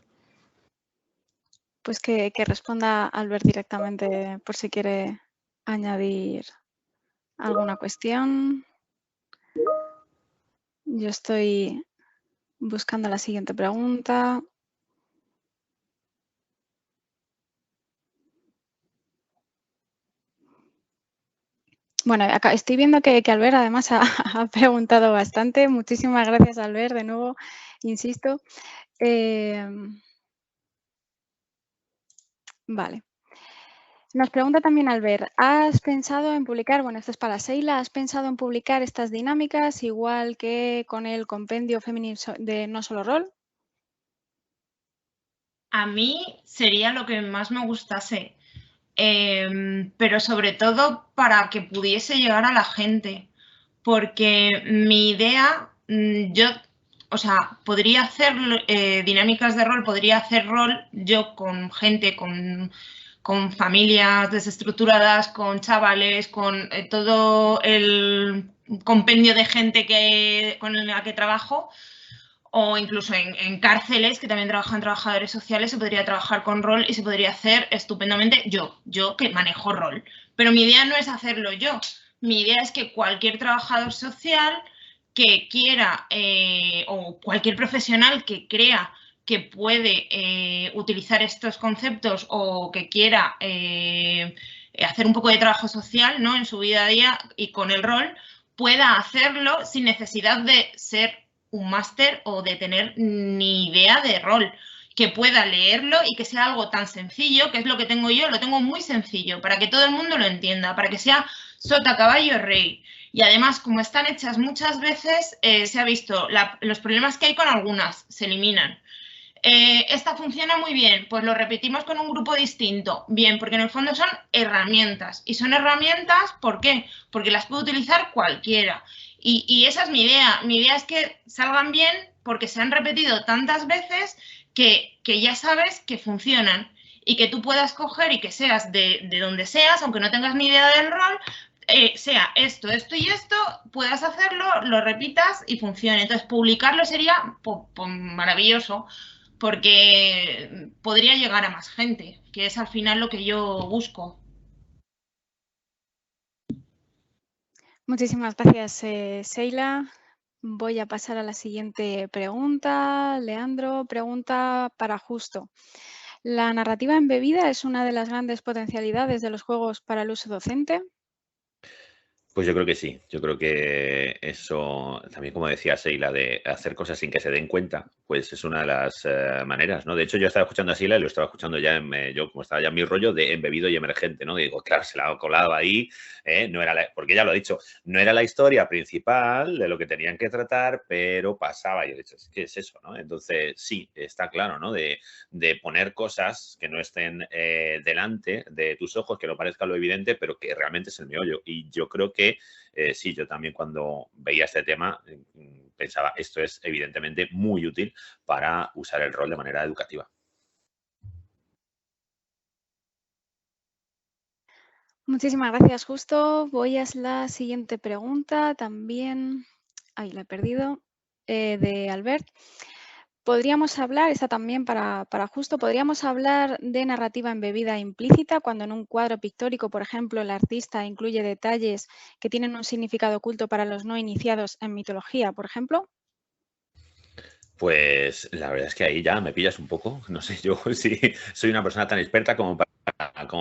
Pues que responda Albert directamente por si quiere añadir alguna cuestión. Yo estoy buscando la siguiente pregunta. Bueno, acá estoy viendo que Albert además ha preguntado bastante. Muchísimas gracias, Albert, de nuevo, insisto. Vale. Nos pregunta también Albert, ¿has pensado en publicar, bueno, esto es para Seila, ¿has pensado en publicar estas dinámicas igual que con el compendio femenino de No Solo Rol? A mí sería lo que más me gustase, pero sobre todo para que pudiese llegar a la gente, porque mi idea, podría hacer dinámicas de rol, podría hacer rol yo con gente, con familias desestructuradas, con chavales, con todo el compendio de gente con la que trabajo, o incluso en cárceles, que también trabajan trabajadores sociales, se podría trabajar con rol y se podría hacer estupendamente yo que manejo rol. Pero mi idea no es hacerlo yo. Mi idea es que cualquier trabajador social que quiera o cualquier profesional que crea que puede utilizar estos conceptos o que quiera hacer un poco de trabajo social, ¿no?, en su vida a día y con el rol, pueda hacerlo sin necesidad de ser un máster o de tener ni idea de rol, que pueda leerlo y que sea algo tan sencillo, que es lo que tengo yo, lo tengo muy sencillo, para que todo el mundo lo entienda, para que sea sota, caballo, rey. Y además, como están hechas muchas veces, se ha visto los problemas que hay con algunas, se eliminan. Esta funciona muy bien, pues lo repetimos con un grupo distinto. Bien, porque en el fondo son herramientas. Y son herramientas, ¿por qué? Porque las puede utilizar cualquiera. Y esa es mi idea. Mi idea es que salgan bien porque se han repetido tantas veces que ya sabes que funcionan. Y que tú puedas coger y que seas de donde seas, aunque no tengas ni idea del rol, sea esto, esto y esto, puedas hacerlo, lo repitas y funcione. Entonces, publicarlo sería maravilloso, porque podría llegar a más gente, que es al final lo que yo busco. Muchísimas gracias, Sheila. Voy a pasar a la siguiente pregunta. Leandro, pregunta para Justo. ¿La narrativa embebida es una de las grandes potencialidades de los juegos para el uso docente? Pues yo creo que sí, yo creo que eso, también como decía Sheila, de hacer cosas sin que se den cuenta, pues es una de las maneras, ¿no? De hecho, yo estaba escuchando a Sheila y lo estaba escuchando ya, yo como estaba ya en mi rollo de embebido y emergente, ¿no? Digo, claro, se la ha colado ahí, no era porque ella lo ha dicho, no era la historia principal de lo que tenían que tratar, pero pasaba, y he dicho, ¿qué es eso, no? Entonces, sí, está claro, ¿no? De poner cosas que no estén delante de tus ojos, que no parezca lo evidente, pero que realmente es el meollo. Y yo creo que sí, yo también cuando veía este tema pensaba, esto es evidentemente muy útil para usar el rol de manera educativa. Muchísimas gracias, Justo. Voy a la siguiente pregunta también. Ahí la he perdido. De Albert. Podríamos hablar, esta también para Justo, podríamos hablar de narrativa embebida implícita cuando en un cuadro pictórico, por ejemplo, el artista incluye detalles que tienen un significado oculto para los no iniciados en mitología, por ejemplo. Pues la verdad es que ahí ya me pillas un poco. No sé yo si soy una persona tan experta como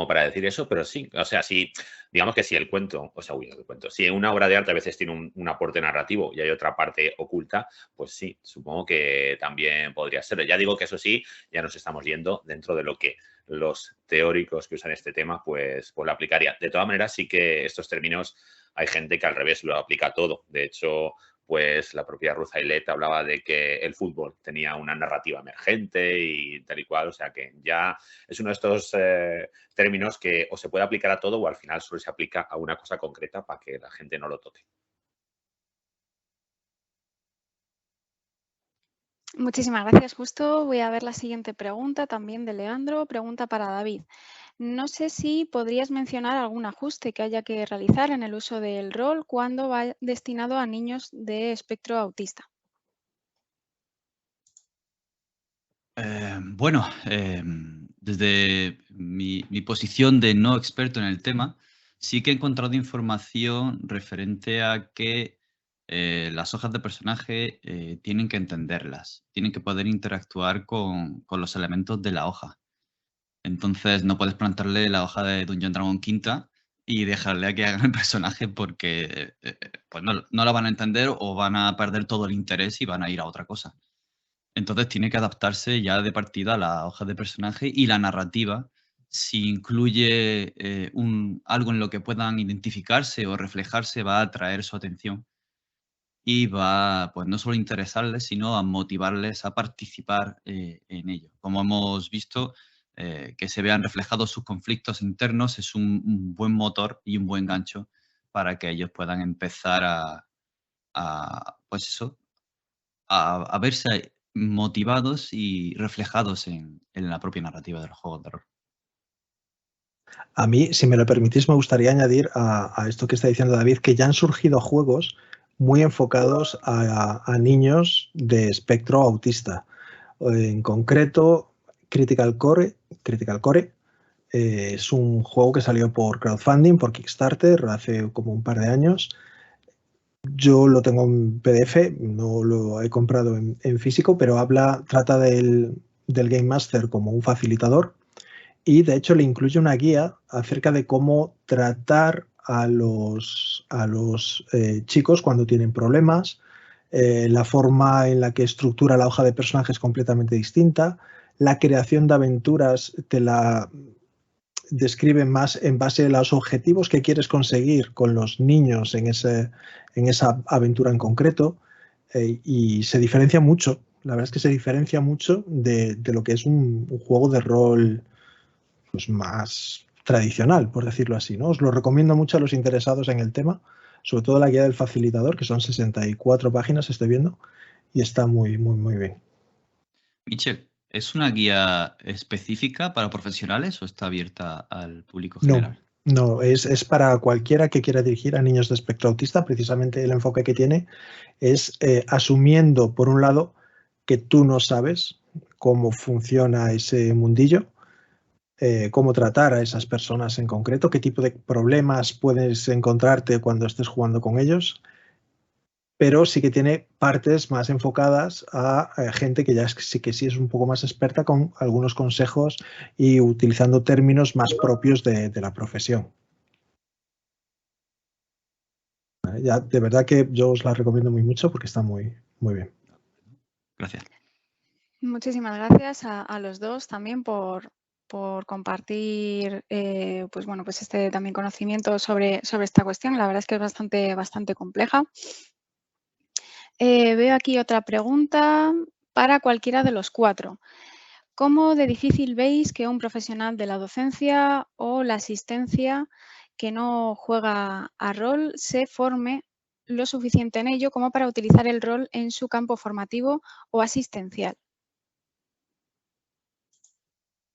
para decir eso, pero sí, o sea, sí, digamos que si el cuento, o sea, si una obra de arte a veces tiene un aporte narrativo y hay otra parte oculta, pues sí, supongo que también podría ser. Ya digo que eso sí, ya nos estamos yendo dentro de lo que los teóricos que usan este tema, pues lo aplicaría. De todas maneras, sí que estos términos hay gente que al revés lo aplica todo. De hecho, pues la propia Ruth Aylett hablaba de que el fútbol tenía una narrativa emergente y tal y cual, o sea que ya es uno de estos términos que o se puede aplicar a todo o al final solo se aplica a una cosa concreta para que la gente no lo toque. Muchísimas gracias, Justo. Voy a ver la siguiente pregunta también de Leandro. Pregunta para David. No sé si podrías mencionar algún ajuste que haya que realizar en el uso del rol cuando va destinado a niños de espectro autista. Bueno, desde mi posición de no experto en el tema, sí que he encontrado información referente a que las hojas de personaje tienen que entenderlas, tienen que poder interactuar con los elementos de la hoja. Entonces no puedes plantarle la hoja de Dungeon Dragon quinta y dejarle a que hagan el personaje porque pues no la van a entender o van a perder todo el interés y van a ir a otra cosa. Entonces tiene que adaptarse ya de partida a la hoja de personaje y la narrativa. Si incluye algo en lo que puedan identificarse o reflejarse, va a atraer su atención y va, pues no solo a interesarles, sino a motivarles a participar en ello. Como hemos visto, que se vean reflejados sus conflictos internos es un buen motor y un buen gancho para que ellos puedan empezar pues eso, a verse motivados y reflejados en la propia narrativa de los juegos de rol. A mí, si me lo permitís, me gustaría añadir a esto que está diciendo David, que ya han surgido juegos muy enfocados a niños de espectro autista. En concreto, Critical Core es un juego que salió por crowdfunding, por Kickstarter, hace como un par de años. Yo lo tengo en PDF, no lo he comprado en físico, pero trata del Game Master como un facilitador y de hecho le incluye una guía acerca de cómo tratar a los chicos cuando tienen problemas. La forma en la que estructura la hoja de personaje es completamente distinta. La creación de aventuras te la describe más en base a los objetivos que quieres conseguir con los niños en esa aventura en concreto, y se diferencia mucho La verdad es que se diferencia mucho de lo que es un juego de rol pues, más tradicional, por decirlo así, ¿no? Os lo recomiendo mucho a los interesados en el tema, sobre todo la guía del facilitador, que son 64 páginas, estoy viendo, y está muy, muy, muy bien. Michel, ¿es una guía específica para profesionales o está abierta al público general? No, es para cualquiera que quiera dirigir a niños de espectro autista. Precisamente el enfoque que tiene es asumiendo, por un lado, que tú no sabes cómo funciona ese mundillo, cómo tratar a esas personas en concreto, qué tipo de problemas puedes encontrarte cuando estés jugando con ellos, pero sí que tiene partes más enfocadas a gente que ya sí es un poco más experta con algunos consejos y utilizando términos más propios de la profesión. Ya, de verdad que yo os la recomiendo muy mucho porque está muy, muy bien. Gracias. Muchísimas gracias a los dos también por compartir pues bueno, pues este también conocimiento sobre esta cuestión. La verdad es que es bastante compleja. Veo aquí otra pregunta para cualquiera de los cuatro. ¿Cómo de difícil veis que un profesional de la docencia o la asistencia que no juega a rol se forme lo suficiente en ello como para utilizar el rol en su campo formativo o asistencial?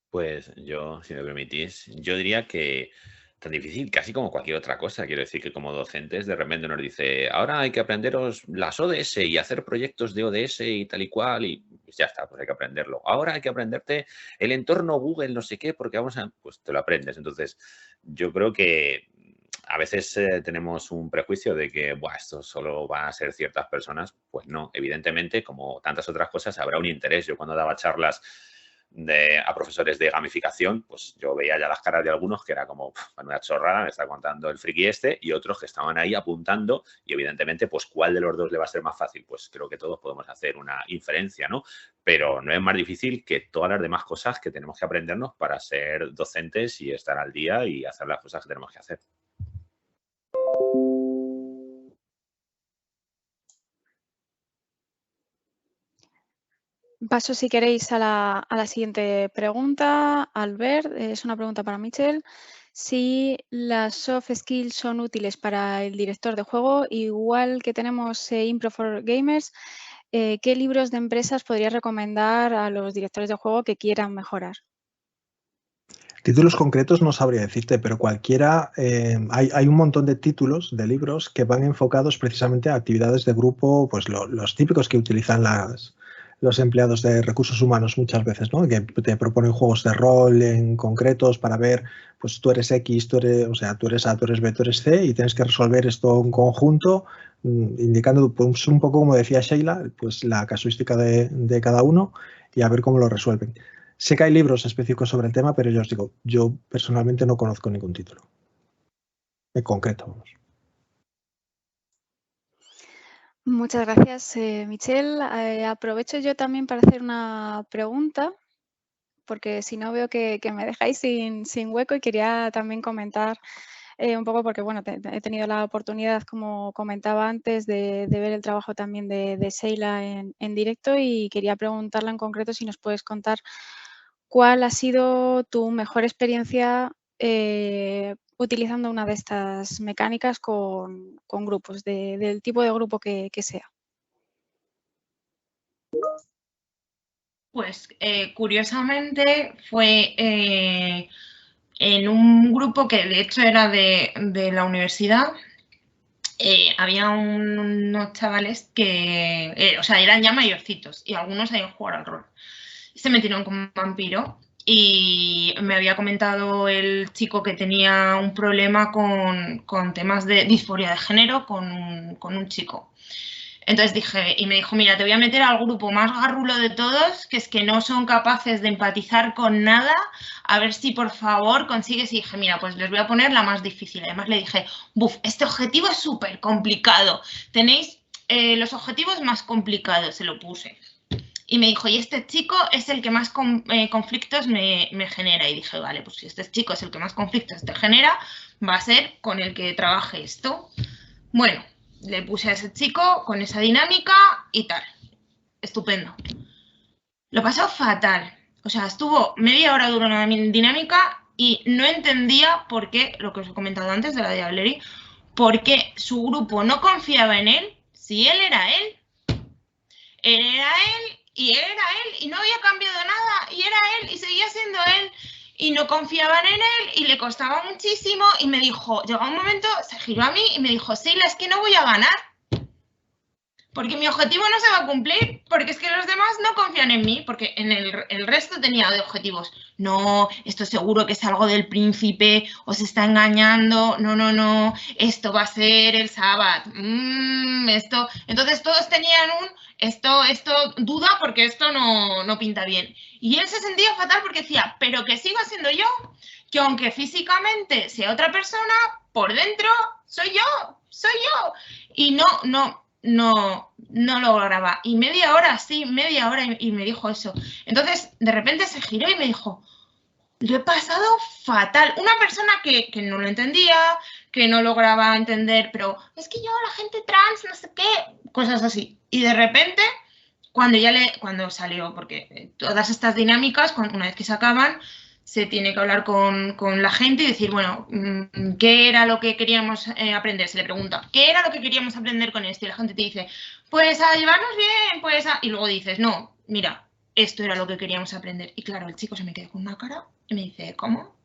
Pues yo, si me permitís, yo diría que tan difícil casi como cualquier otra cosa. Quiero decir que como docentes de repente nos dice, ahora hay que aprenderos las ODS y hacer proyectos de ODS y tal y cual, y pues ya está, pues hay que aprenderlo. Ahora hay que aprenderte el entorno Google, no sé qué, porque vamos a... Pues te lo aprendes. Entonces, yo creo que a veces tenemos un prejuicio de que buah, esto solo van a ser ciertas personas. Pues no, evidentemente, como tantas otras cosas, habrá un interés. Yo cuando daba charlas a profesores de gamificación, pues yo veía ya las caras de algunos que era como, una chorrada, me está contando el friki este, y otros que estaban ahí apuntando y evidentemente, pues ¿cuál de los dos le va a ser más fácil? Pues creo que todos podemos hacer una inferencia, ¿no? Pero no es más difícil que todas las demás cosas que tenemos que aprendernos para ser docentes y estar al día y hacer las cosas que tenemos que hacer. Paso, si queréis, a la siguiente pregunta. Albert, es una pregunta para Michel. Si las soft skills son útiles para el director de juego, igual que tenemos Impro for Gamers, ¿qué libros de empresas podrías recomendar a los directores de juego que quieran mejorar? Títulos concretos no sabría decirte, pero cualquiera, hay un montón de títulos de libros que van enfocados precisamente a actividades de grupo, pues los típicos que utilizan los empleados de recursos humanos muchas veces, ¿no? Que te proponen juegos de rol en concretos para ver, pues tú eres X, tú eres A, tú eres B, tú eres C y tienes que resolver esto en conjunto, indicando pues, un poco, como decía Sheila, pues la casuística de cada uno y a ver cómo lo resuelven. Sé que hay libros específicos sobre el tema, pero yo os digo, yo personalmente no conozco ningún título en concreto. Vamos. Muchas gracias, Michelle. Aprovecho yo también para hacer una pregunta, porque si no veo que me dejáis sin hueco y quería también comentar un poco, porque bueno, he tenido la oportunidad, como comentaba antes, de ver el trabajo también de Sheila en directo y quería preguntarle en concreto si nos puedes contar cuál ha sido tu mejor experiencia utilizando una de estas mecánicas con grupos, del tipo de grupo que sea. Pues curiosamente fue en un grupo que de hecho era de la universidad. Había unos chavales que, o sea, eran ya mayorcitos y algunos sabían jugar al rol. Se metieron con un vampiro y me había comentado el chico que tenía un problema con temas de disforia de género con un chico. Entonces dije, y me dijo, mira, te voy a meter al grupo más garrulo de todos, que es que no son capaces de empatizar con nada, a ver si por favor consigues. Y dije, mira, pues les voy a poner la más difícil. Además le dije, buf, este objetivo es súper complicado. Tenéis los objetivos más complicados, se lo puse. Y me dijo, y este chico es el que más conflictos me genera. Y dije, vale, pues si este chico es el que más conflictos te genera, va a ser con el que trabaje esto. Bueno, le puse a ese chico con esa dinámica y tal. Estupendo. Lo pasó fatal. O sea, estuvo media hora durante una dinámica y no entendía por qué, lo que os he comentado antes de la Diablerie, por qué su grupo no confiaba en él, si él era él y él era él y no había cambiado nada y era él y seguía siendo él y no confiaban en él y le costaba muchísimo y me dijo, llegó un momento, se giró a mí y me dijo, Seila, es que no voy a ganar porque mi objetivo no se va a cumplir, porque es que los demás no confían en mí, porque en el resto tenía de objetivos. No, esto seguro que es algo del príncipe, os está engañando, no, esto va a ser el sábado, esto. Entonces todos tenían esto duda porque esto no pinta bien. Y él se sentía fatal porque decía, pero que siga siendo yo, que aunque físicamente sea otra persona, por dentro soy yo. Y no lo grababa. Y media hora y me dijo eso. Entonces, de repente se giró y me dijo, lo he pasado fatal. Una persona que no lo entendía, que no lograba entender, pero es que yo, la gente trans, no sé qué, cosas así. Y de repente, cuando salió, porque todas estas dinámicas, una vez que se acaban, se tiene que hablar con la gente y decir, bueno, ¿qué era lo que queríamos aprender? Se le pregunta, ¿qué era lo que queríamos aprender con esto? Y la gente te dice, pues a llevarnos bien, pues a... Y luego dices, no, mira, esto era lo que queríamos aprender. Y claro, el chico se me quedó con una cara y me dice, ¿cómo?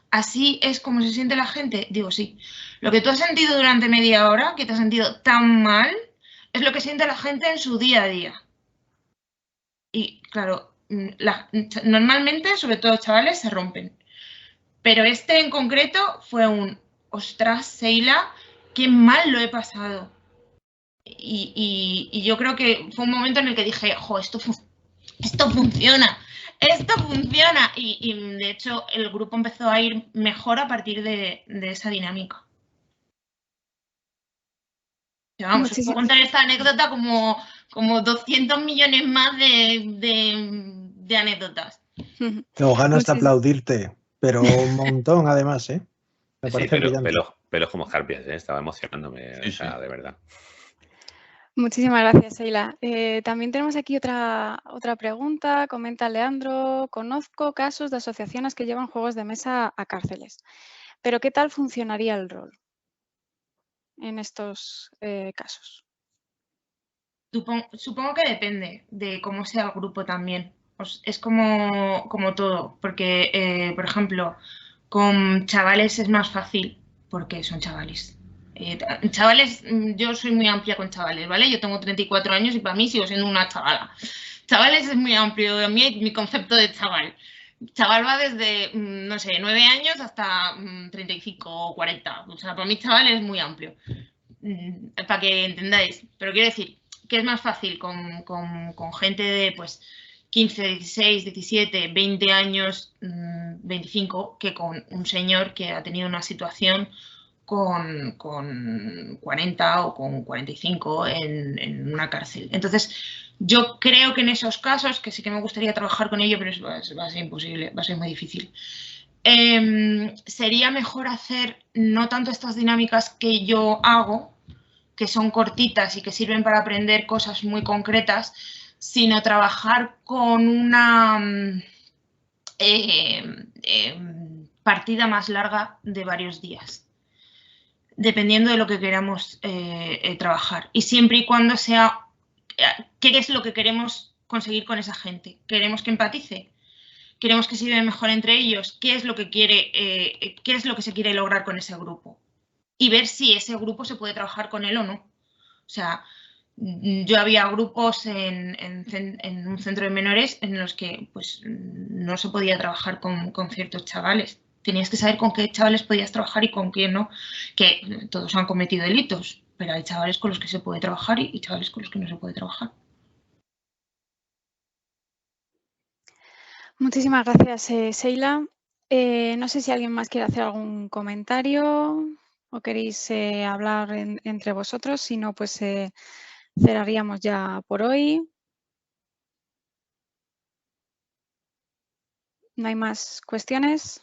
¿Así es como se siente la gente? Digo, sí. Lo que tú has sentido durante media hora, que te has sentido tan mal, es lo que siente la gente en su día a día. Y claro, normalmente, sobre todo chavales, se rompen. Pero este en concreto fue ostras, Seila, qué mal lo he pasado. Y yo creo que fue un momento en el que dije, jo, esto funciona. Y de hecho el grupo empezó a ir mejor a partir de esa dinámica. Vamos, os puedo contar esta anécdota como 200 millones más de anécdotas. Tengo ganas de aplaudirte, pero un montón además, ¿eh? Me parece brillante. Pelos como escarpias, ¿eh? Estaba emocionándome, sí, o sea, de verdad. Muchísimas gracias, Seila. También tenemos aquí otra pregunta. Comenta Leandro, conozco casos de asociaciones que llevan juegos de mesa a cárceles, pero ¿qué tal funcionaría el rol en estos casos? Supongo que depende de cómo sea el grupo también. Es como todo, porque, por ejemplo, con chavales es más fácil, porque son chavales. Chavales, yo soy muy amplia con chavales, ¿vale? Yo tengo 34 años y para mí sigo siendo una chavala. Chavales es muy amplio, a mí mi concepto de chaval. Chaval va desde, no sé, 9 años hasta 35 o 40. O sea, para mí chaval es muy amplio, para que entendáis. Pero quiero decir que es más fácil con gente de, pues, 15, 16, 17, 20 años, 25, que con un señor que ha tenido una situación con 40 o con 45 en una cárcel. Entonces, yo creo que en esos casos, que sí que me gustaría trabajar con ello, pero va a ser imposible, va a ser muy difícil. Sería mejor hacer no tanto estas dinámicas que yo hago, que son cortitas y que sirven para aprender cosas muy concretas, sino trabajar con una partida más larga de varios días, dependiendo de lo que queramos trabajar. Y siempre y cuando sea, ¿qué es lo que queremos conseguir con esa gente? ¿Queremos que empatice? ¿Queremos que se lleven mejor entre ellos? ¿Qué es lo que se quiere lograr con ese grupo? Y ver si ese grupo se puede trabajar con él o no. O sea, yo había grupos en un centro de menores en los que pues no se podía trabajar con ciertos chavales. Tenías que saber con qué chavales podías trabajar y con qué no, que todos han cometido delitos, pero hay chavales con los que se puede trabajar y chavales con los que no se puede trabajar. Muchísimas gracias, Seila. No sé si alguien más quiere hacer algún comentario o queréis hablar entre vosotros, si no, pues cerraríamos ya por hoy. ¿No hay más cuestiones?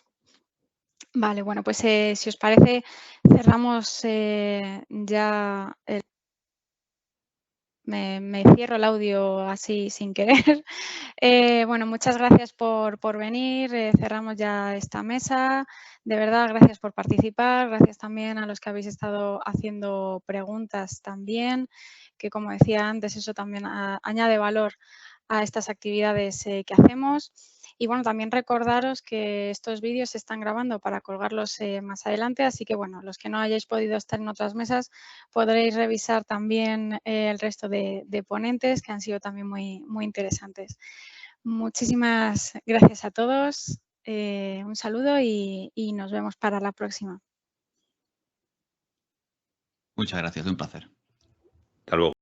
Vale, bueno, pues si os parece, cerramos ya el me cierro el audio así sin querer. Bueno, muchas gracias por venir. Cerramos ya esta mesa. De verdad, gracias por participar. Gracias también a los que habéis estado haciendo preguntas también, que como decía antes, eso también añade valor a estas actividades que hacemos. Y bueno, también recordaros que estos vídeos se están grabando para colgarlos más adelante, así que bueno, los que no hayáis podido estar en otras mesas podréis revisar también el resto de ponentes que han sido también muy interesantes. Muchísimas gracias a todos, un saludo y nos vemos para la próxima. Muchas gracias, un placer. Hasta luego.